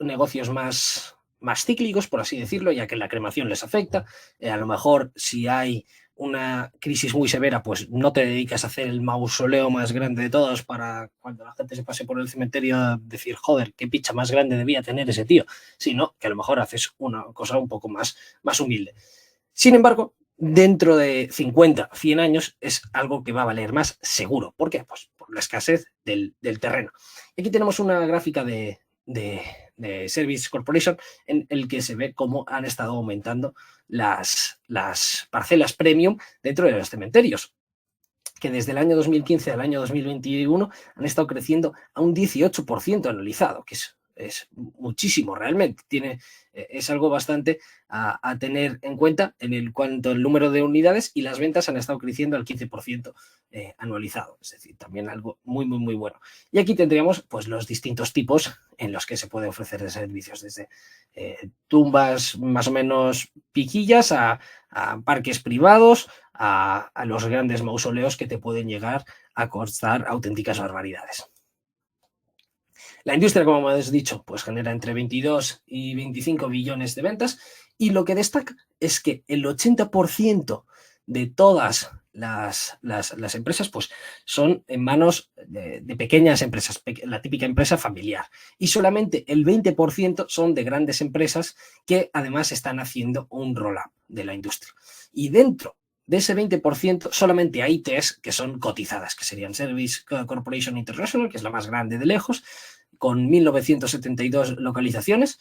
más cíclicos, por así decirlo, ya que la cremación les afecta. A lo mejor si hay una crisis muy severa, pues no te dedicas a hacer el mausoleo más grande de todos para cuando la gente se pase por el cementerio decir, joder, qué picha más grande debía tener ese tío, sino que a lo mejor haces una cosa un poco más humilde. Sin embargo, dentro de 50, 100 años es algo que va a valer más seguro. ¿Por qué? Pues por la escasez del terreno. Aquí tenemos una gráfica de Service Corporation en el que se ve cómo han estado aumentando las parcelas premium dentro de los cementerios, que desde el año 2015 al año 2021 han estado creciendo a un 18% anualizado, que es muchísimo realmente. Es algo bastante a tener en cuenta en cuanto al número de unidades, y las ventas han estado creciendo al 15% anualizado. Es decir, también algo muy bueno. Y aquí tendríamos pues los distintos tipos en los que se puede ofrecer de servicios, desde tumbas más o menos piquillas a parques privados, a los grandes mausoleos que te pueden llegar a costar auténticas barbaridades. La industria, como hemos dicho, pues genera entre 22 y 25 billones de ventas, y lo que destaca es que el 80% de todas las empresas pues son en manos de pequeñas empresas, la típica empresa familiar, y solamente el 20% son de grandes empresas que además están haciendo un roll-up de la industria. Y dentro de ese 20% solamente hay tres que son cotizadas, que serían Service Corporation International, que es la más grande de lejos, con 1972 localizaciones,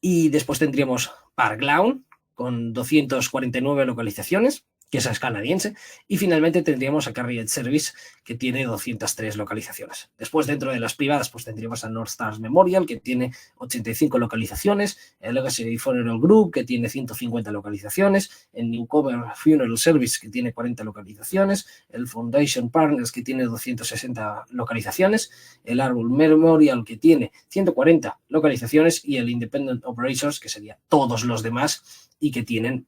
y después tendríamos Park Lawn con 249 localizaciones, que esa es canadiense, y finalmente tendríamos a Carrier Service, que tiene 203 localizaciones. Después, dentro de las privadas, pues tendríamos a North Stars Memorial, que tiene 85 localizaciones, el Legacy Funeral Group, que tiene 150 localizaciones, el Newcomer Funeral Service, que tiene 40 localizaciones, el Foundation Partners, que tiene 260 localizaciones, el Arbor Memorial, que tiene 140 localizaciones, y el Independent Operations, que sería todos los demás, y que tienen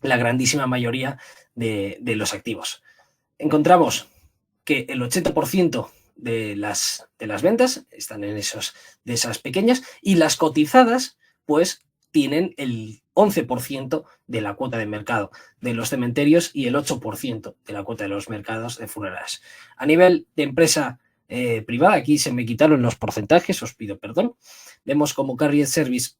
la grandísima mayoría de los activos. Encontramos que el 80% de las ventas están en de esas pequeñas, y las cotizadas pues tienen el 11% de la cuota de mercado de los cementerios y el 8% de la cuota de los mercados de funerales. A nivel de empresa privada, aquí se me quitaron los porcentajes, os pido perdón. Vemos como Carrier Service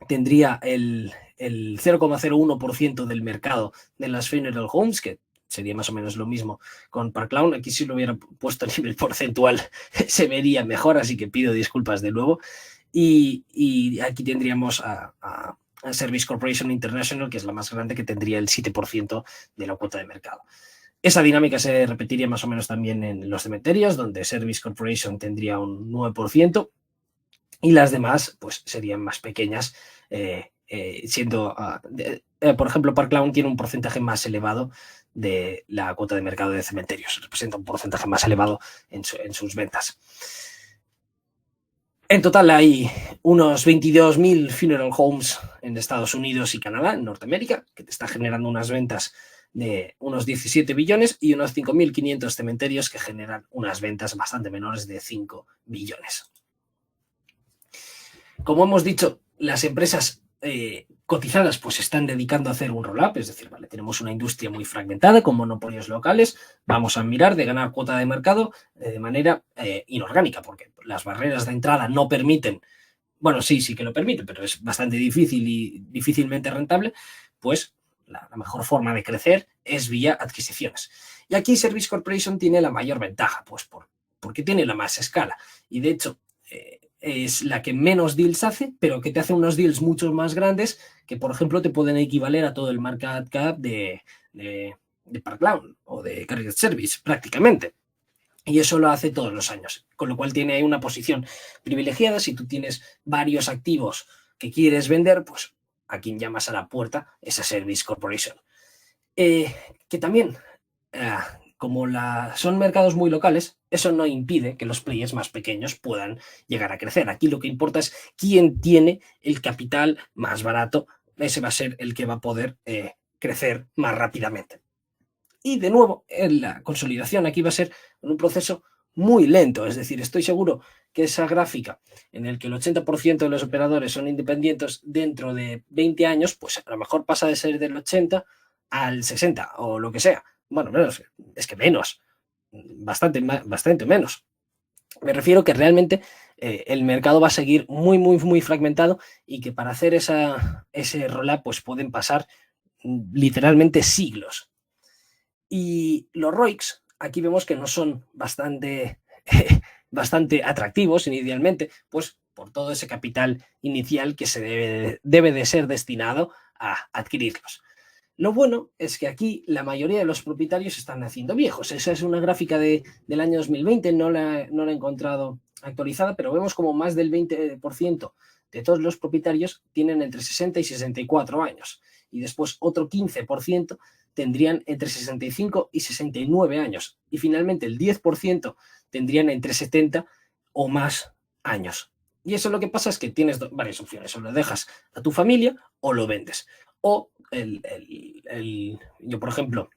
tendría el 0,01% del mercado de las funeral homes, que sería más o menos lo mismo con Parkland. Aquí si lo hubiera puesto a nivel porcentual se vería mejor, así que pido disculpas de nuevo. Y aquí tendríamos a Service Corporation International, que es la más grande, que tendría el 7% de la cuota de mercado. Esa dinámica se repetiría más o menos también en los cementerios, donde Service Corporation tendría un 9% y las demás pues serían más pequeñas, siendo, por ejemplo, Parkland tiene un porcentaje más elevado de la cuota de mercado de cementerios, representa un porcentaje más elevado en sus ventas. En total hay unos 22.000 funeral homes en Estados Unidos y Canadá, en Norteamérica, que te está generando unas ventas de unos 17 billones y unos 5.500 cementerios que generan unas ventas bastante menores de 5 billones. Como hemos dicho, las empresas cotizadas pues están dedicando a hacer un roll-up, es decir, vale, tenemos una industria muy fragmentada con monopolios locales, vamos a mirar de ganar cuota de mercado de manera inorgánica, porque las barreras de entrada no permiten, bueno, sí que lo permiten, pero es bastante difícil y difícilmente rentable, pues la mejor forma de crecer es vía adquisiciones. Y aquí Service Corporation tiene la mayor ventaja, pues porque tiene la más escala, y de hecho es la que menos deals hace, pero que te hace unos deals mucho más grandes que, por ejemplo, te pueden equivaler a todo el market cap de Parkland o de Carrier Service, prácticamente. Y eso lo hace todos los años, con lo cual tiene ahí una posición privilegiada. Si tú tienes varios activos que quieres vender, pues a quien llamas a la puerta es a Service Corporation. Que también, como son mercados muy locales, eso no impide que los players más pequeños puedan llegar a crecer. Aquí lo que importa es quién tiene el capital más barato. Ese va a ser el que va a poder crecer más rápidamente. Y de nuevo, la consolidación aquí va a ser un proceso muy lento. Es decir, estoy seguro que esa gráfica en el que el 80% de los operadores son independientes dentro de 20 años, pues a lo mejor pasa de ser del 80 al 60 o lo que sea. Bueno, menos, es que menos, bastante menos. Me refiero que realmente el mercado va a seguir muy fragmentado y que para hacer ese roll-up pues pueden pasar literalmente siglos. Y los ROICs, aquí vemos que no son bastante atractivos inicialmente, pues por todo ese capital inicial que se debe de ser destinado a adquirirlos. Lo bueno es que aquí la mayoría de los propietarios están haciendo viejos. Esa es una gráfica del año 2020, no la he encontrado actualizada, pero vemos como más del 20% de todos los propietarios tienen entre 60 y 64 años. Y después otro 15% tendrían entre 65 y 69 años. Y finalmente el 10% tendrían entre 70 o más años. Y eso lo que pasa es que tienes varias opciones. O lo dejas a tu familia o lo vendes. O yo, por ejemplo,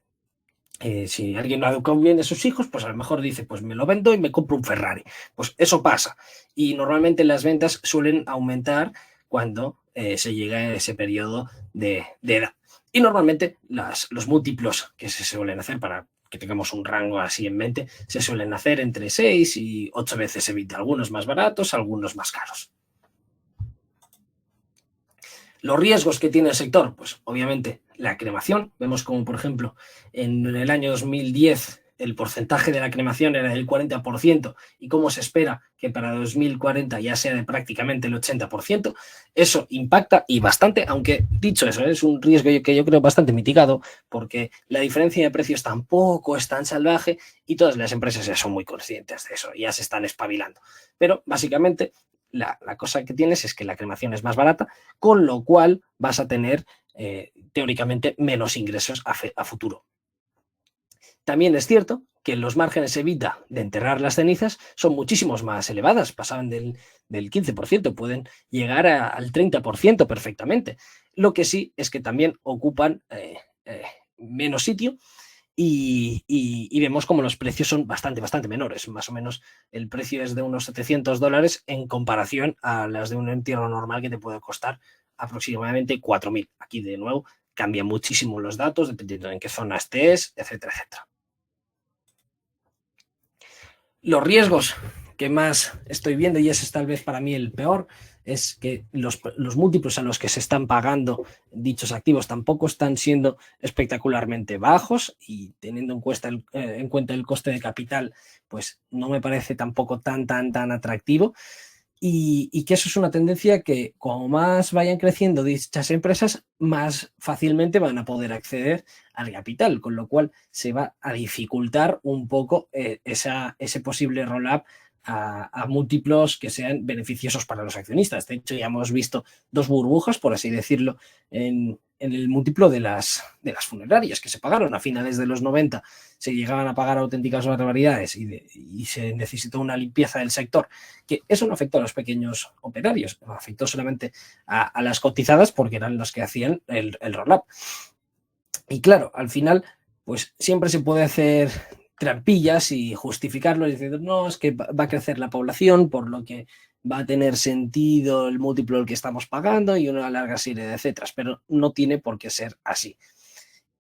si alguien no ha educado bien a sus hijos, pues a lo mejor dice, pues me lo vendo y me compro un Ferrari. Pues eso pasa. Y normalmente las ventas suelen aumentar cuando se llega a ese periodo de edad. Y normalmente los múltiplos que se suelen hacer para que tengamos un rango así en mente, se suelen hacer entre 6 y 8 veces EBITDA. Algunos más baratos, algunos más caros. Los riesgos que tiene el sector, pues obviamente la cremación. Vemos como, por ejemplo, en el año 2010 el porcentaje de la cremación era del 40% y cómo se espera que para 2040 ya sea de prácticamente el 80%. Eso impacta y bastante, aunque dicho eso, es un riesgo que yo creo bastante mitigado porque la diferencia de precios tampoco es tan salvaje y todas las empresas ya son muy conscientes de eso, ya se están espabilando. Pero básicamente la cosa que tienes es que la cremación es más barata, con lo cual vas a tener teóricamente menos ingresos a futuro. También es cierto que los márgenes EBITDA de enterrar las cenizas son muchísimos más elevadas, pasaban del 15%, pueden llegar al 30% perfectamente. Lo que sí es que también ocupan menos sitio y vemos como los precios son bastante menores. Más o menos el precio es de unos $700 en comparación a las de un entierro normal que te puede costar aproximadamente 4.000. Aquí de nuevo cambian muchísimo los datos dependiendo en qué zona estés, etcétera. Los riesgos que más estoy viendo, y ese es tal vez para mí el peor, es que los múltiplos a los que se están pagando dichos activos tampoco están siendo espectacularmente bajos, y teniendo en cuenta el coste de capital, pues no me parece tampoco tan atractivo. Y que eso es una tendencia que, como más vayan creciendo dichas empresas, más fácilmente van a poder acceder al capital, con lo cual se va a dificultar un poco ese posible roll-up a múltiplos que sean beneficiosos para los accionistas. De hecho, ya hemos visto dos burbujas, por así decirlo, en el múltiplo de las funerarias que se pagaron a finales de los 90. Se llegaban a pagar auténticas barbaridades y se necesitó una limpieza del sector, que eso no afectó a los pequeños operarios, afectó solamente a las cotizadas, porque eran los que hacían el roll-up. Y claro, al final, pues siempre se puede hacer trampillas y justificarlo diciendo, no, es que va a crecer la población, por lo que va a tener sentido el múltiplo al que estamos pagando y una larga serie de etcétera, pero no tiene por qué ser así.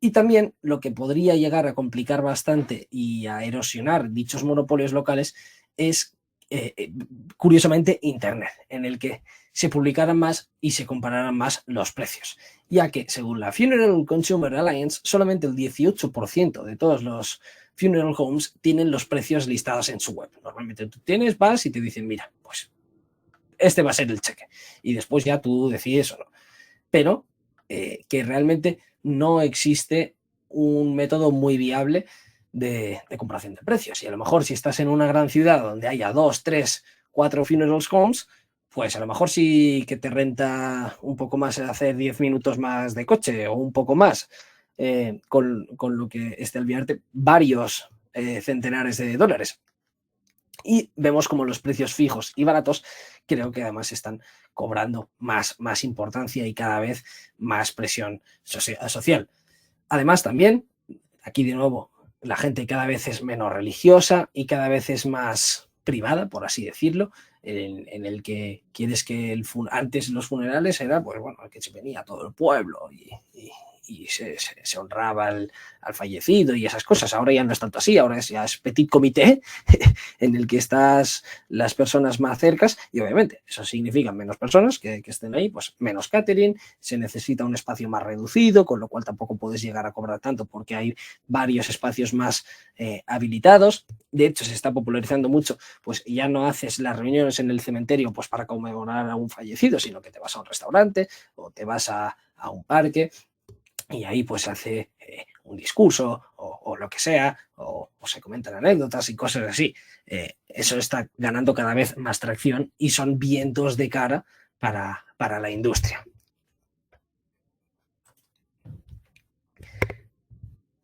Y también lo que podría llegar a complicar bastante y a erosionar dichos monopolios locales es, curiosamente, Internet, en el que se publicaran más y se compararan más los precios, ya que, según la Funeral Consumer Alliance, solamente el 18% de todos los funeral homes tienen los precios listados en su web. Normalmente tú vas y te dicen, mira, pues este va a ser el cheque, y después ya tú decides o no. Pero que realmente no existe un método muy viable de comparación de precios. Y a lo mejor, si estás en una gran ciudad donde haya 2, 3, 4 funeral homes, pues a lo mejor sí que te renta un poco más hacer 10 minutos más de coche o un poco más, con lo que alviarte varios centenares de dólares. Y vemos como los precios fijos y baratos creo que además están cobrando más importancia y cada vez más presión social. Además, también, aquí de nuevo, la gente cada vez es menos religiosa y cada vez es más privada, por así decirlo, en el que quieres que antes los funerales era, pues bueno, que se venía todo el pueblo y se honraba al fallecido y esas cosas. Ahora ya no es tanto así, ahora ya es petit comité en el que estás las personas más cercas, y obviamente eso significa menos personas que estén ahí, pues menos catering, se necesita un espacio más reducido, con lo cual tampoco puedes llegar a cobrar tanto porque hay varios espacios más habilitados. De hecho, se está popularizando mucho, pues ya no haces las reuniones en el cementerio pues para conmemorar a un fallecido, sino que te vas a un restaurante o te vas a un parque, y ahí pues hace un discurso o lo que sea, o se comentan anécdotas y cosas así. Eso está ganando cada vez más tracción y son vientos de cara para la industria.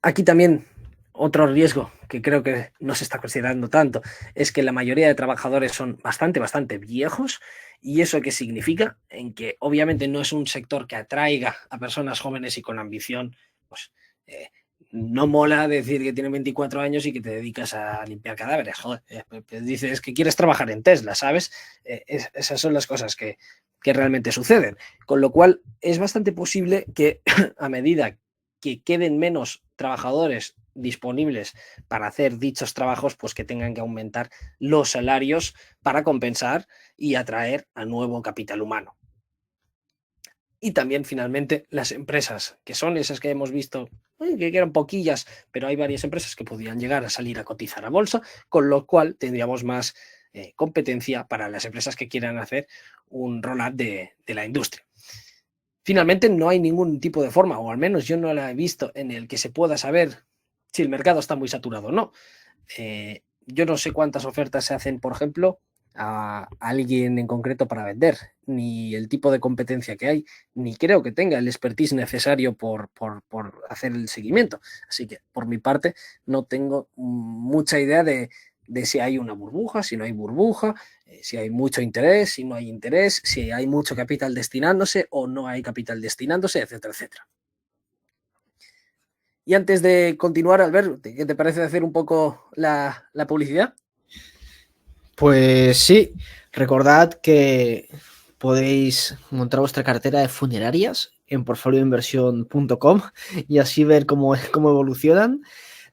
Aquí también otro riesgo que creo que no se está considerando tanto es que la mayoría de trabajadores son bastante viejos. ¿Y eso qué significa? En que obviamente no es un sector que atraiga a personas jóvenes y con ambición. Pues no mola decir que tienes 24 años y que te dedicas a limpiar cadáveres. Joder, dices que quieres trabajar en Tesla, ¿sabes? Esas son las cosas que realmente suceden. Con lo cual es bastante posible que a medida que queden menos trabajadores disponibles para hacer dichos trabajos, pues que tengan que aumentar los salarios para compensar y atraer a nuevo capital humano. Y también, finalmente, las empresas, que son esas que hemos visto, que eran poquillas, pero hay varias empresas que podían llegar a salir a cotizar a bolsa, con lo cual tendríamos más competencia para las empresas que quieran hacer un roll-up de la industria. Finalmente, no hay ningún tipo de forma, o al menos yo no la he visto, en el que se pueda saber si el mercado está muy saturado o no. Yo no sé cuántas ofertas se hacen, por ejemplo, a alguien en concreto para vender, ni el tipo de competencia que hay, ni creo que tenga el expertise necesario por hacer el seguimiento. Así que, por mi parte, no tengo mucha idea de si hay una burbuja, si no hay burbuja, si hay mucho interés, si no hay interés, si hay mucho capital destinándose o no hay capital destinándose, etcétera, etcétera. Y antes de continuar, Albert, ¿qué te parece hacer un poco la publicidad? Pues sí, recordad que podéis montar vuestra cartera de funerarias en portfolioinversión.com y así ver cómo evolucionan.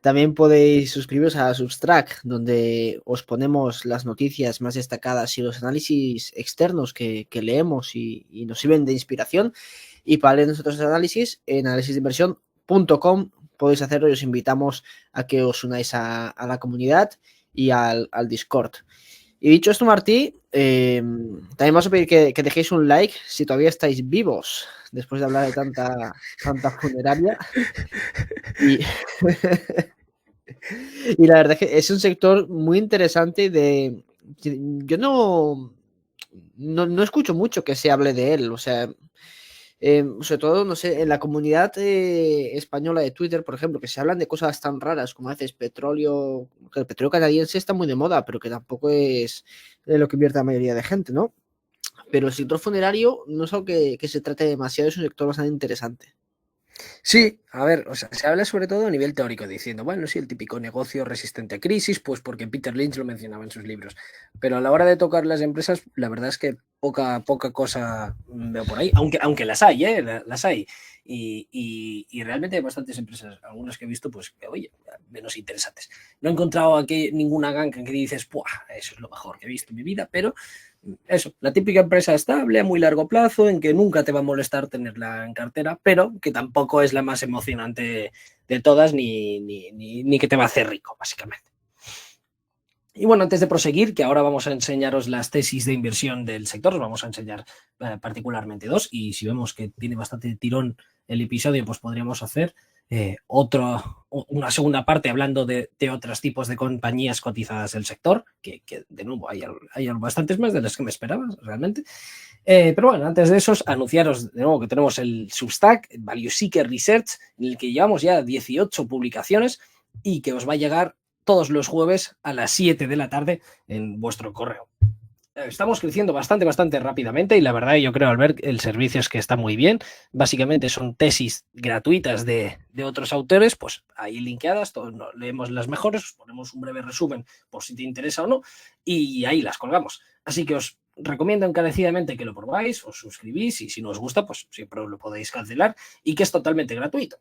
También podéis suscribiros a Substack, donde os ponemos las noticias más destacadas y los análisis externos que leemos y nos sirven de inspiración. Y para leer nosotros análisis, en análisisdeinversión.com podéis hacerlo y os invitamos a que os unáis a la comunidad y al Discord. Y dicho esto, Martí, también vamos a pedir que dejéis un like si todavía estáis vivos después de hablar de tanta funeraria. Y, y la verdad es que es un sector muy interesante yo no escucho mucho que se hable de él, o sea, sobre todo, no sé, en la comunidad española de Twitter, por ejemplo, que se hablan de cosas tan raras como a veces petróleo, que el petróleo canadiense está muy de moda, pero que tampoco es lo que invierte la mayoría de gente, ¿no? Pero el sector funerario no es algo que se trate demasiado, es un sector bastante interesante. Sí, a ver, o sea, se habla sobre todo a nivel teórico, diciendo, bueno, sí, el típico negocio resistente a crisis, pues porque Peter Lynch lo mencionaba en sus libros. Pero a la hora de tocar las empresas, la verdad es que poca cosa veo por ahí, aunque las hay, las hay. Y realmente hay bastantes empresas, algunas que he visto, pues, oye, menos interesantes. No he encontrado aquí ninguna ganga que dices, ¡buah! Eso es lo mejor que he visto en mi vida, pero eso, la típica empresa estable a muy largo plazo, en que nunca te va a molestar tenerla en cartera, pero que tampoco es la más emocionante de todas ni que te va a hacer rico, básicamente. Y bueno, antes de proseguir, que ahora vamos a enseñaros las tesis de inversión del sector, os vamos a enseñar particularmente dos, y si vemos que tiene bastante tirón el episodio, pues podríamos hacer una segunda parte hablando de otros tipos de compañías cotizadas del sector, que de nuevo hay bastantes más de las que me esperaba realmente. Pero bueno, antes de eso, anunciaros de nuevo que tenemos el Substack, Value Seeker Research, en el que llevamos ya 18 publicaciones y que os va a llegar todos los jueves a las 7 de la tarde en vuestro correo. Estamos creciendo bastante rápidamente y la verdad yo creo, Albert, el servicio es que está muy bien. Básicamente son tesis gratuitas de otros autores, pues ahí linkeadas, todos leemos las mejores, os ponemos un breve resumen por si te interesa o no y ahí las colgamos. Así que os recomiendo encarecidamente que lo probáis, os suscribís y si no os gusta, pues siempre lo podéis cancelar y que es totalmente gratuito.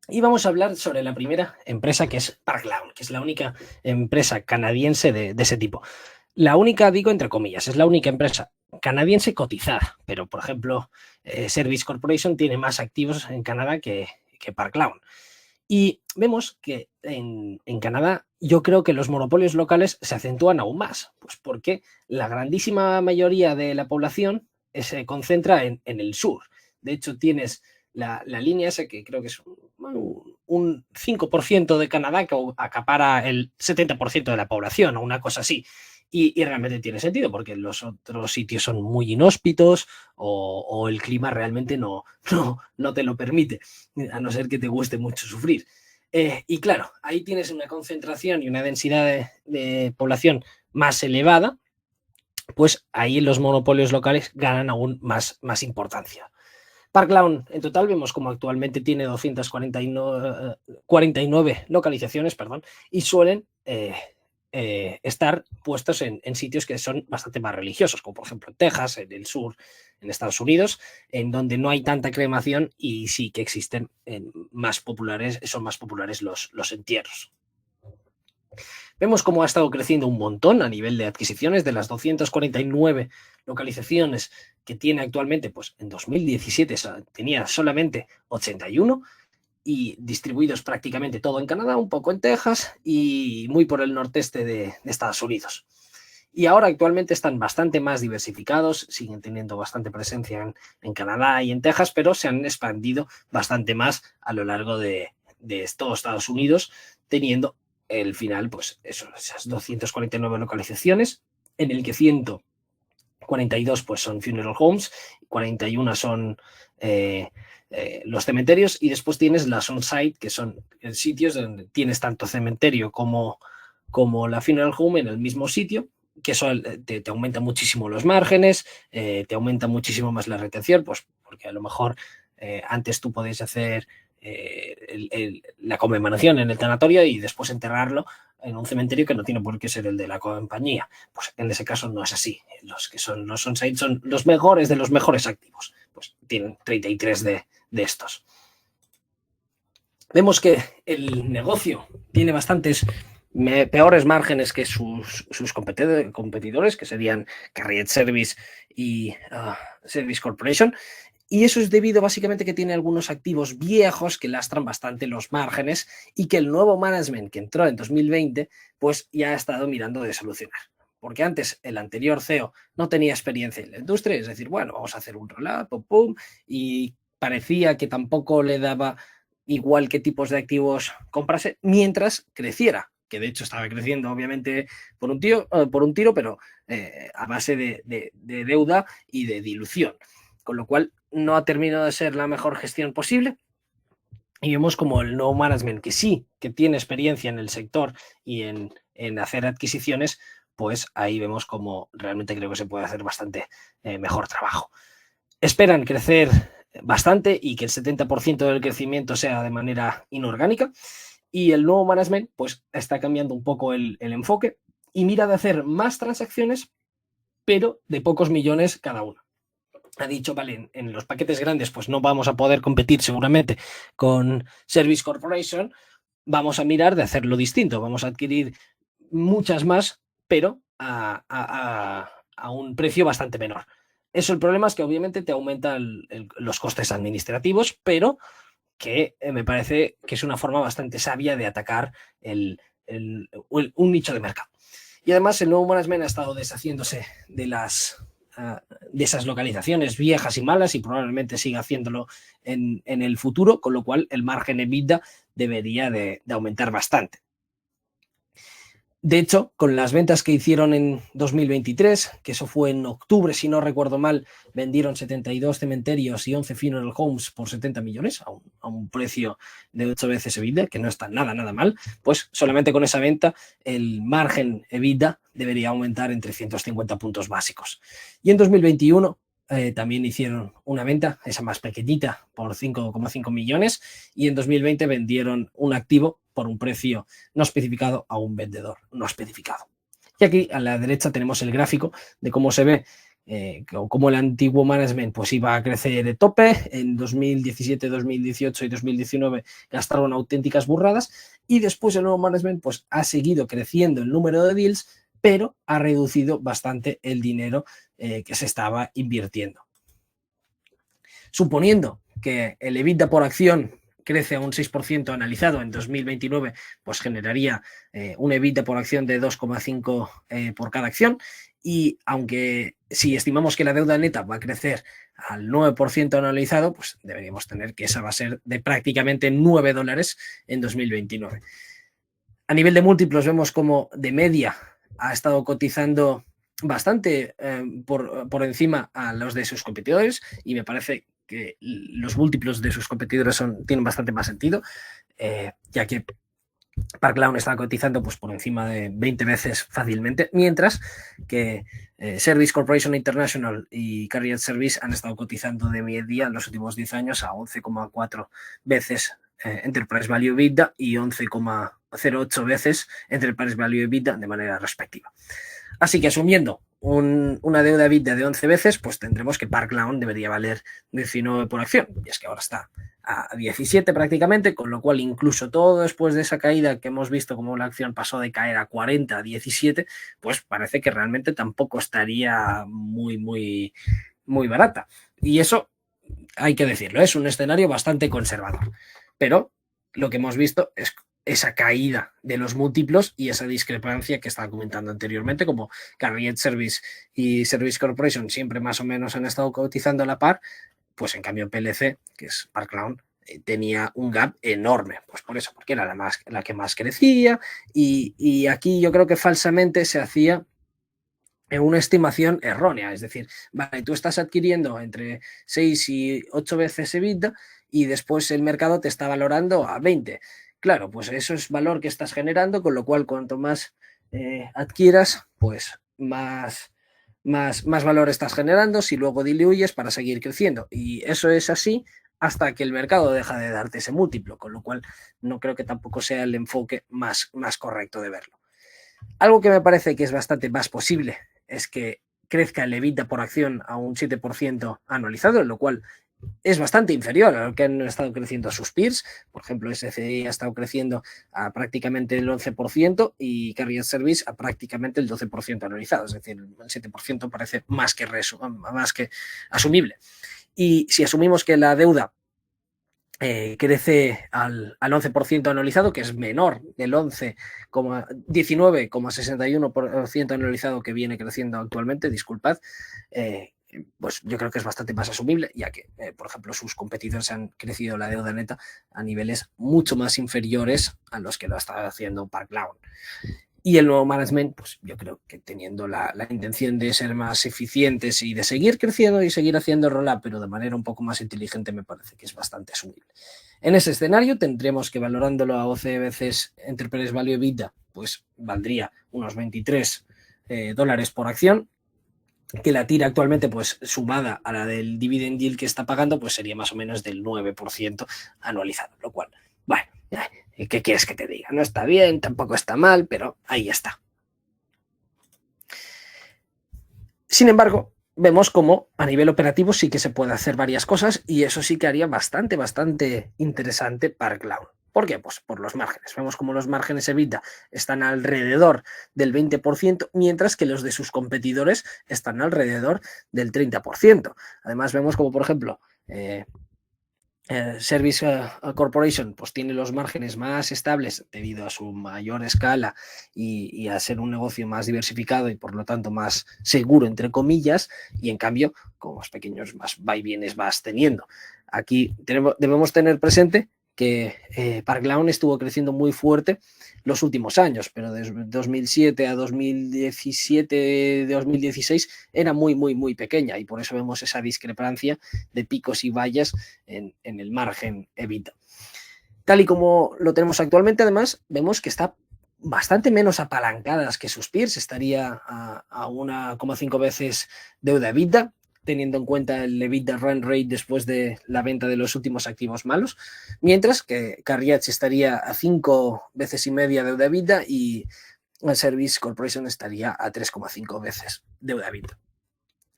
Y vamos a hablar sobre la primera empresa, que es Parkland, que es la única empresa canadiense de ese tipo. La única, digo entre comillas, es la única empresa canadiense cotizada, pero por ejemplo, Service Corporation tiene más activos en Canadá que Parkland. Y vemos que en Canadá yo creo que los monopolios locales se acentúan aún más, pues porque la grandísima mayoría de la población se concentra en el sur. De hecho, tienes la línea esa que creo que es un 5% de Canadá que acapara el 70% de la población o una cosa así. Y realmente tiene sentido porque los otros sitios son muy inhóspitos o el clima realmente no te lo permite, a no ser que te guste mucho sufrir. Y claro, ahí tienes una concentración y una densidad de población más elevada, pues ahí los monopolios locales ganan aún más importancia. Parkland en total vemos como actualmente tiene 249 localizaciones, y suelen estar puestos en sitios que son bastante más religiosos, como por ejemplo en Texas, en el sur, en Estados Unidos, en donde no hay tanta cremación y sí que existen son más populares los entierros. Vemos cómo ha estado creciendo un montón a nivel de adquisiciones. De las 249 localizaciones que tiene actualmente, pues en 2017 tenía solamente 81 y distribuidos prácticamente todo en Canadá, un poco en Texas y muy por el norteste de Estados Unidos. Y ahora actualmente están bastante más diversificados, siguen teniendo bastante presencia en Canadá y en Texas, pero se han expandido bastante más a lo largo de todo Estados Unidos, teniendo el final, pues eso, esas 249 localizaciones, en el que 142 pues son funeral homes, 41 son los cementerios, y después tienes las on-site, que son sitios donde tienes tanto cementerio como la funeral home en el mismo sitio, que eso te aumenta muchísimo los márgenes, te aumenta muchísimo más la retención, pues porque a lo mejor antes tú podías hacer la conmemoración en el tanatorio y después enterrarlo en un cementerio que no tiene por qué ser el de la compañía. Pues en ese caso no es así. Los que son los on-site son los mejores de los mejores activos. Pues tienen 33 de estos. vemos que el negocio tiene bastantes peores márgenes que sus competidores, que serían Carrier Service y Service Corporation. Y eso es debido básicamente que tiene algunos activos viejos que lastran bastante los márgenes y que el nuevo management que entró en 2020 pues ya ha estado mirando de solucionar. Porque antes el anterior CEO no tenía experiencia en la industria, es decir, bueno, vamos a hacer un rollout, pum, pum, y parecía que tampoco le daba igual qué tipos de activos comprase mientras creciera, que de hecho estaba creciendo obviamente por un tiro, pero a base de deuda y de dilución. Con lo cual no ha terminado de ser la mejor gestión posible. Y vemos como el nuevo management, que sí, que tiene experiencia en el sector y en hacer adquisiciones, pues ahí vemos como realmente creo que se puede hacer bastante mejor trabajo. Esperan crecer bastante y que el 70% del crecimiento sea de manera inorgánica. Y el nuevo management pues está cambiando un poco el enfoque y mira de hacer más transacciones, pero de pocos millones cada una. Ha dicho, vale, en los paquetes grandes pues no vamos a poder competir seguramente con Service Corporation, vamos a mirar de hacerlo distinto, vamos a adquirir muchas más, pero a un precio bastante menor. Eso, el problema es que obviamente te aumenta los costes administrativos, pero que me parece que es una forma bastante sabia de atacar un nicho de mercado. Y además el nuevo management ha estado deshaciéndose de esas localizaciones viejas y malas y probablemente siga haciéndolo en el futuro, con lo cual el margen EBITDA debería de aumentar bastante. De hecho, con las ventas que hicieron en 2023, que eso fue en octubre, si no recuerdo mal, vendieron 72 cementerios y 11 funeral homes por 70 millones, a un precio de 8 veces EBITDA, que no está nada mal, pues solamente con esa venta el margen EBITDA debería aumentar en 350 puntos básicos. Y en 2021 también hicieron una venta, esa más pequeñita, por 5,5 millones, y en 2020 vendieron un activo por un precio no especificado a un vendedor no especificado. Y aquí a la derecha tenemos el gráfico de cómo se ve cómo el antiguo management pues iba a crecer de tope. En 2017, 2018 y 2019 gastaron auténticas burradas y después el nuevo management pues ha seguido creciendo el número de deals, pero ha reducido bastante el dinero que se estaba invirtiendo. Suponiendo que el EBITDA por acción crece a un 6% analizado en 2029, pues generaría un EBITDA por acción de 2,5 por cada acción. Y aunque si estimamos que la deuda neta va a crecer al 9% analizado, pues deberíamos tener que esa va a ser de prácticamente $9 en 2029. A nivel de múltiplos vemos como de media ha estado cotizando bastante por encima a los de sus competidores y me parece que los múltiplos de sus competidores tienen bastante más sentido, ya que Parkland está cotizando pues, por encima de 20 veces fácilmente, mientras que Service Corporation International y Carrier Service han estado cotizando de media en los últimos 10 años a 11,4 veces Enterprise Value EBITDA y 11,08 veces Enterprise Value EBITDA de manera respectiva. Así que asumiendo una deuda EBITDA de 11 veces, pues tendremos que Parkland debería valer 19 por acción. Y es que ahora está a 17 prácticamente, con lo cual incluso todo después de esa caída que hemos visto como la acción pasó de caer a 40 a 17, pues parece que realmente tampoco estaría muy barata. Y eso hay que decirlo, es un escenario bastante conservador. Pero lo que hemos visto es esa caída de los múltiplos y esa discrepancia que estaba comentando anteriormente, como Carrier Service y Service Corporation siempre más o menos han estado cotizando a la par, pues en cambio PLC, que es Parkland, tenía un gap enorme, pues por eso, porque era la que más crecía y aquí yo creo que falsamente se hacía una estimación errónea, es decir, vale, tú estás adquiriendo entre 6 y 8 veces EBITDA y después el mercado te está valorando a 20. Claro, pues eso es valor que estás generando, con lo cual cuanto más adquieras, pues más valor estás generando si luego diluyes para seguir creciendo. Y eso es así hasta que el mercado deja de darte ese múltiplo, con lo cual no creo que tampoco sea el enfoque más correcto de verlo. Algo que me parece que es bastante más posible es que crezca el EBITDA por acción a un 7% anualizado, lo cual es bastante inferior a lo que han estado creciendo sus peers. Por ejemplo, SCI ha estado creciendo a prácticamente el 11% y Carrier Service a prácticamente el 12% anualizado. Es decir, el 7% parece más que asumible. Y si asumimos que la deuda crece al 11% anualizado, que es menor del 19,61% anualizado que viene creciendo actualmente, disculpad, pues yo creo que es bastante más asumible, ya que, por ejemplo, sus competidores han crecido la deuda neta a niveles mucho más inferiores a los que lo está haciendo Park Lawn. Y el nuevo management, pues yo creo que teniendo la intención de ser más eficientes y de seguir creciendo y seguir haciendo roll-up, pero de manera un poco más inteligente, me parece que es bastante asumible. En ese escenario tendremos que, valorándolo a 12 veces Enterprise Value EBITDA, pues valdría unos $23 por acción, que la tira actualmente, pues sumada a la del dividend yield que está pagando, pues sería más o menos del 9% anualizado, lo cual, bueno, ¿qué quieres que te diga? No está bien, tampoco está mal, pero ahí está. Sin embargo, vemos cómo a nivel operativo sí que se puede hacer varias cosas y eso sí que haría bastante interesante Park Lawn. ¿Por qué? Pues por los márgenes. Vemos como los márgenes EBITDA están alrededor del 20%, mientras que los de sus competidores están alrededor del 30%. Además, vemos como, por ejemplo, Service Corporation pues tiene los márgenes más estables debido a su mayor escala y a ser un negocio más diversificado y por lo tanto más seguro, entre comillas, y en cambio con los pequeños más vaivienes vas teniendo. Aquí debemos tener presente que Park Lawn estuvo creciendo muy fuerte los últimos años, pero desde 2007 a 2017, 2016 era muy pequeña y por eso vemos esa discrepancia de picos y vallas en el margen EBITDA. Tal y como lo tenemos actualmente, además, vemos que está bastante menos apalancadas que sus peers, estaría a 1,5 veces deuda EBITDA, teniendo en cuenta el EBITDA run rate después de la venta de los últimos activos malos, mientras que Carriage estaría a 5 veces y media deuda EBITDA y Service Corporation estaría a 3,5 veces deuda EBITDA.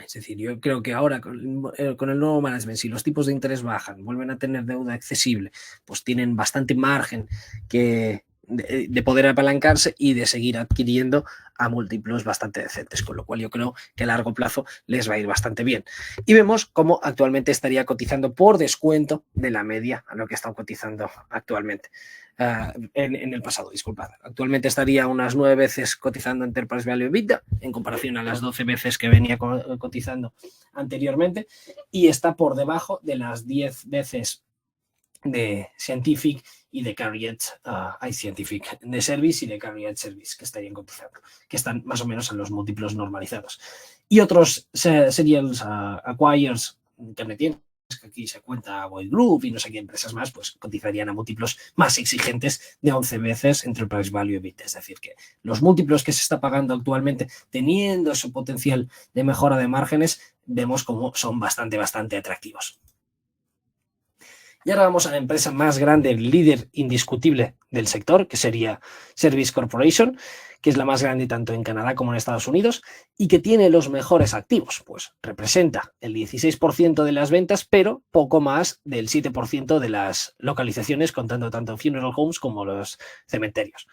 Es decir, yo creo que ahora con el nuevo management, si los tipos de interés bajan, vuelven a tener deuda accesible, pues tienen bastante margen de poder apalancarse y de seguir adquiriendo a múltiplos bastante decentes, con lo cual yo creo que a largo plazo les va a ir bastante bien. Y vemos cómo actualmente estaría cotizando por descuento de la media a lo que está cotizando actualmente. En el pasado, disculpad. Actualmente estaría unas 9 veces cotizando Enterprise Value EBITDA en comparación a las 12 veces que venía cotizando anteriormente y está por debajo de las 10 veces de Scientific y de Carriage iScientific, de Service y de Carriage Service que estarían cotizando, que están más o menos en los múltiplos normalizados. Y otros serials acquires que me tienen, que aquí se cuenta Boyd Group y no sé qué empresas más, pues cotizarían a múltiplos más exigentes de 11 veces Enterprise Value EBITDA. Es decir, que los múltiplos que se está pagando actualmente, teniendo su potencial de mejora de márgenes, vemos como son bastante atractivos. Y ahora vamos a la empresa más grande, el líder indiscutible del sector, que sería Service Corporation, que es la más grande tanto en Canadá como en Estados Unidos y que tiene los mejores activos, pues representa el 16% de las ventas, pero poco más del 7% de las localizaciones, contando tanto funeral homes como los cementerios.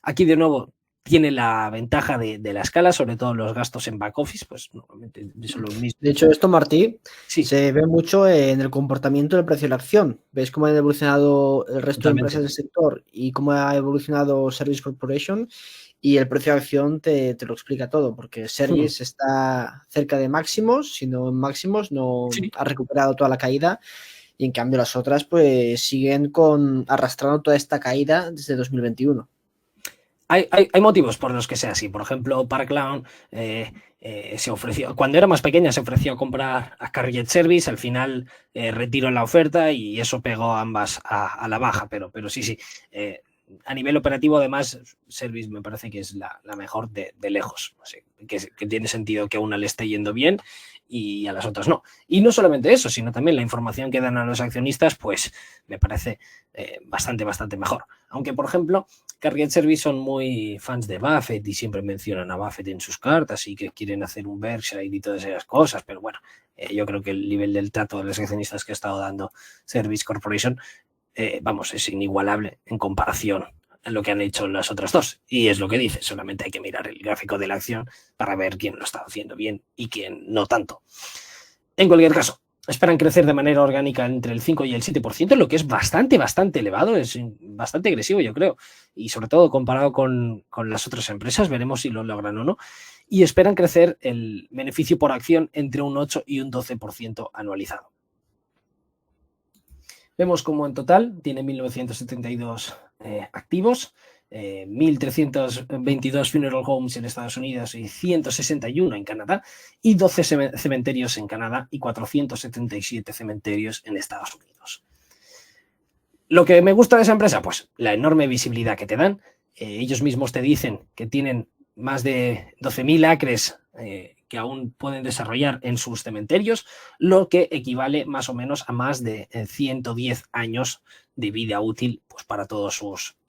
Aquí de nuevo tiene la ventaja de la escala, sobre todo los gastos en back office, pues normalmente son los mismos. De hecho, esto, Martí, sí, se ve mucho en el comportamiento del precio de la acción. ¿Ves cómo han evolucionado el resto totalmente. de empresas del sector y cómo ha evolucionado Service Corporation? Y el precio de acción te lo explica todo, porque Service está cerca de máximos, si no en máximos, no ha recuperado toda la caída. Y en cambio las otras pues siguen arrastrando toda esta caída desde 2021. Hay motivos por los que sea así. Por ejemplo, Park Lawn se ofreció, cuando era más pequeña, se ofreció a comprar a Carriage Service. Al final retiró la oferta y eso pegó ambas a la baja. Pero sí. A nivel operativo, además, Service me parece que es la mejor de lejos. O sea, que tiene sentido que a una le esté yendo bien y a las otras no. Y no solamente eso, sino también la información que dan a los accionistas, pues me parece bastante mejor. Aunque, por ejemplo, Carrier Service son muy fans de Buffett y siempre mencionan a Buffett en sus cartas y que quieren hacer un Berkshire y todas esas cosas, pero bueno, yo creo que el nivel del trato de los accionistas que ha estado dando Service Corporation, es inigualable en comparación a lo que han hecho las otras dos. Y es lo que dice, solamente hay que mirar el gráfico de la acción para ver quién lo está haciendo bien y quién no tanto. En cualquier caso, esperan crecer de manera orgánica entre el 5 y el 7%, lo que es bastante elevado, es bastante agresivo, yo creo. Y sobre todo comparado con las otras empresas, veremos si lo logran o no. Y esperan crecer el beneficio por acción entre un 8 y un 12% anualizado. Vemos como en total tiene 1.972 activos, 1.322 funeral homes en Estados Unidos y 161 en Canadá, y 12 cementerios en Canadá y 477 cementerios en Estados Unidos. Lo que me gusta de esa empresa, pues la enorme visibilidad que te dan. Ellos mismos te dicen que tienen más de 12.000 acres que aún pueden desarrollar en sus cementerios, lo que equivale más o menos a más de 110 años de vida útil, pues, para todos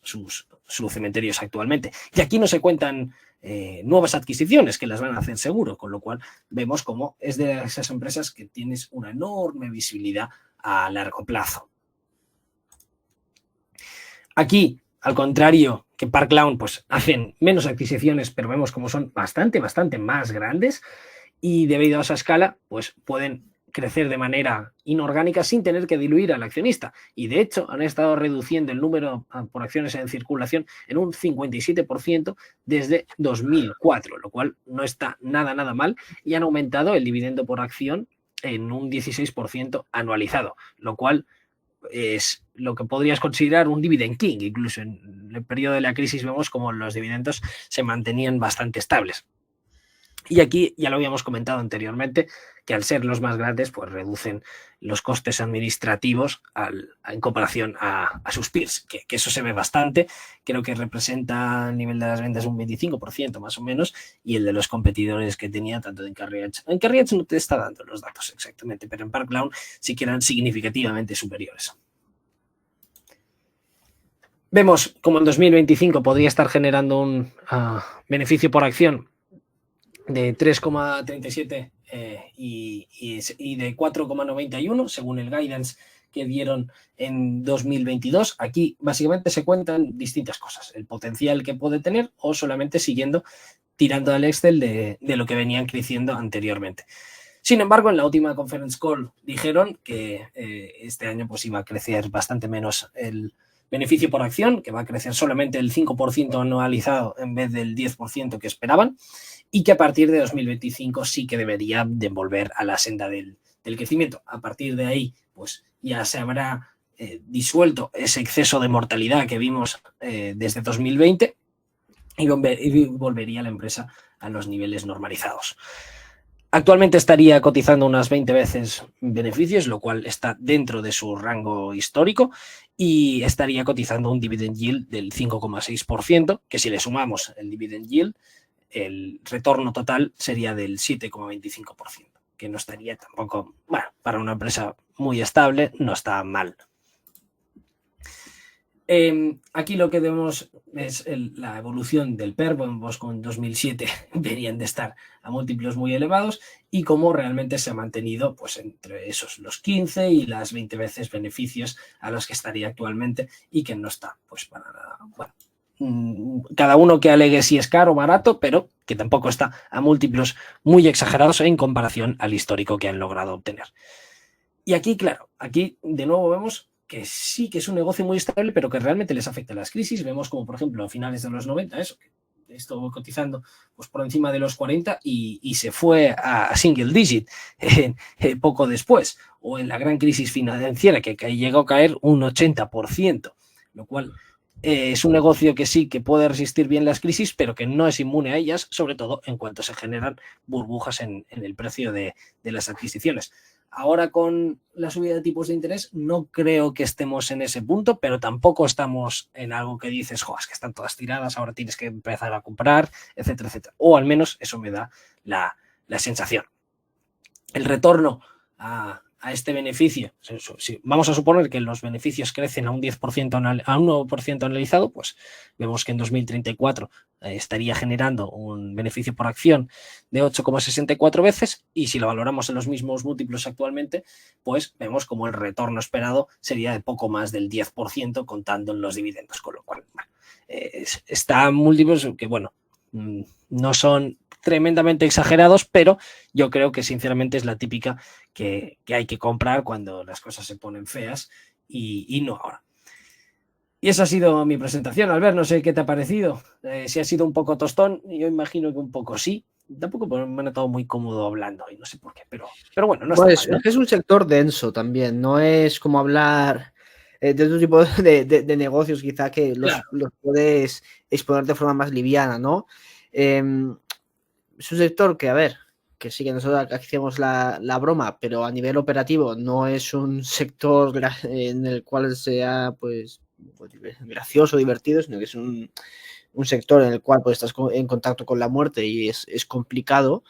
sus cementerios actualmente. Y aquí no se cuentan nuevas adquisiciones, que las van a hacer seguro, con lo cual vemos cómo es de esas empresas que tienes una enorme visibilidad a largo plazo. Aquí, al contrario que Park Lawn, pues hacen menos adquisiciones, pero vemos como son bastante más grandes, y debido a esa escala, pues pueden crecer de manera inorgánica sin tener que diluir al accionista. Y de hecho han estado reduciendo el número por acciones en circulación en un 57% desde 2004, lo cual no está nada mal, y han aumentado el dividendo por acción en un 16% anualizado, lo cual es lo que podrías considerar un dividend king. Incluso en el periodo de la crisis vemos como los dividendos se mantenían bastante estables. Y aquí ya lo habíamos comentado anteriormente, que al ser los más grandes, pues reducen los costes administrativos en comparación a sus peers, que eso se ve bastante. Creo que representa el nivel de las ventas un 25% más o menos, y el de los competidores que tenía, tanto en Carriage. En Carriage no te está dando los datos exactamente, pero en Park Lawn sí que eran significativamente superiores. Vemos como en 2025 podría estar generando un beneficio por acción de 3,37 y de 4,91 según el guidance que dieron en 2022. Aquí básicamente se cuentan distintas cosas: el potencial que puede tener, o solamente tirando al Excel de lo que venían creciendo anteriormente. Sin embargo, en la última conference call dijeron que este año pues iba a crecer bastante menos el beneficio por acción, que va a crecer solamente el 5% anualizado en vez del 10% que esperaban, y que a partir de 2025 sí que debería de volver a la senda del crecimiento. A partir de ahí, pues ya se habrá disuelto ese exceso de mortalidad que vimos desde 2020 y volvería la empresa a los niveles normalizados. Actualmente estaría cotizando unas 20 veces beneficios, lo cual está dentro de su rango histórico, y estaría cotizando un dividend yield del 5,6%, que si le sumamos el dividend yield, el retorno total sería del 7,25%, que no estaría tampoco, bueno, para una empresa muy estable no está mal. Aquí lo que vemos es la evolución del PER. Vemos con 2007 venían de estar a múltiplos muy elevados, y cómo realmente se ha mantenido pues entre esos los 15 y las 20 veces beneficios a los que estaría actualmente, y que no está pues para nada, bueno, cada uno que alegue si es caro o barato, pero que tampoco está a múltiplos muy exagerados en comparación al histórico que han logrado obtener. Y aquí, claro, aquí de nuevo vemos que sí que es un negocio muy estable, pero que realmente les afecta a las crisis. Vemos como, por ejemplo, a finales de los 90, que estuvo cotizando pues por encima de los 40 y se fue a single digit poco después, o en la gran crisis financiera que llegó a caer un 80%, lo cual es un negocio que sí que puede resistir bien las crisis, pero que no es inmune a ellas, sobre todo en cuanto se generan burbujas en el precio de las adquisiciones. Ahora, con la subida de tipos de interés, no creo que estemos en ese punto, pero tampoco estamos en algo que dices, jo, es que están todas tiradas, ahora tienes que empezar a comprar, etcétera, etcétera. O al menos eso me da la sensación. El retorno a a este beneficio, si vamos a suponer que los beneficios crecen a un 10%, a un 9% analizado, pues vemos que en 2034 estaría generando un beneficio por acción de 8,64 veces, y si lo valoramos en los mismos múltiplos actualmente, pues vemos como el retorno esperado sería de poco más del 10% contando en los dividendos, con lo cual bueno, está múltiplos que, bueno, no son tremendamente exagerados, pero yo creo que sinceramente es la típica que hay que comprar cuando las cosas se ponen feas y no ahora. Y esa ha sido mi presentación, Albert. No sé qué te ha parecido. Si ha sido un poco tostón, yo imagino que un poco sí. Tampoco me he notado muy cómodo hablando y no sé por qué, pero bueno, no está Pues mal, ¿eh? es un sector denso también, no es como hablar de otro tipo de negocios, quizá que los Claro. puedes exponer de forma más liviana, ¿no? Es un sector que, a ver, que sí que nosotros hacemos la broma, pero a nivel operativo no es un sector en el cual sea pues gracioso, divertido, sino que es un sector en el cual pues, estás en contacto con la muerte y es complicado.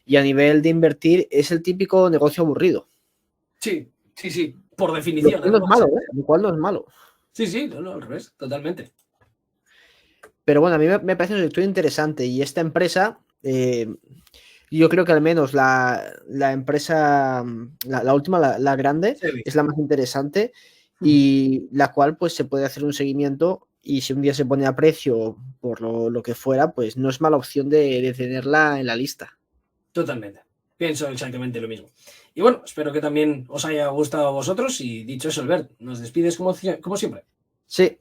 Y a nivel de invertir es el típico negocio aburrido. Sí, sí, sí, por Lo definición, cual no es además, malo, ¿eh? Lo cual no es malo. Sí, sí, no, al revés, totalmente. Pero bueno, a mí me parece un sector interesante y esta empresa, yo creo que al menos la empresa, la última, la grande, Sí. es la más interesante y la cual pues se puede hacer un seguimiento y si un día se pone a precio por lo que fuera, pues no es mala opción de tenerla en la lista. Totalmente. Pienso exactamente lo mismo. Y bueno, espero que también os haya gustado a vosotros. Y dicho eso, Albert, nos despides como siempre. Sí,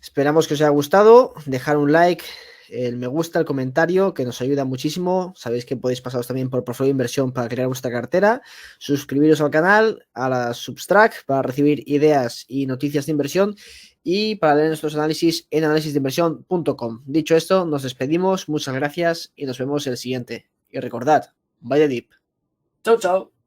esperamos que os haya gustado, dejar un like, el me gusta, el comentario, que nos ayuda muchísimo. Sabéis que podéis pasaros también por Portfolio Inversión para crear vuestra cartera, suscribiros al canal, a la Substract para recibir ideas y noticias de inversión y para leer nuestros análisis en analisisdeinversión.com. Dicho esto, nos despedimos, muchas gracias y nos vemos en el siguiente. Y recordad, vaya deep. Chao, chao.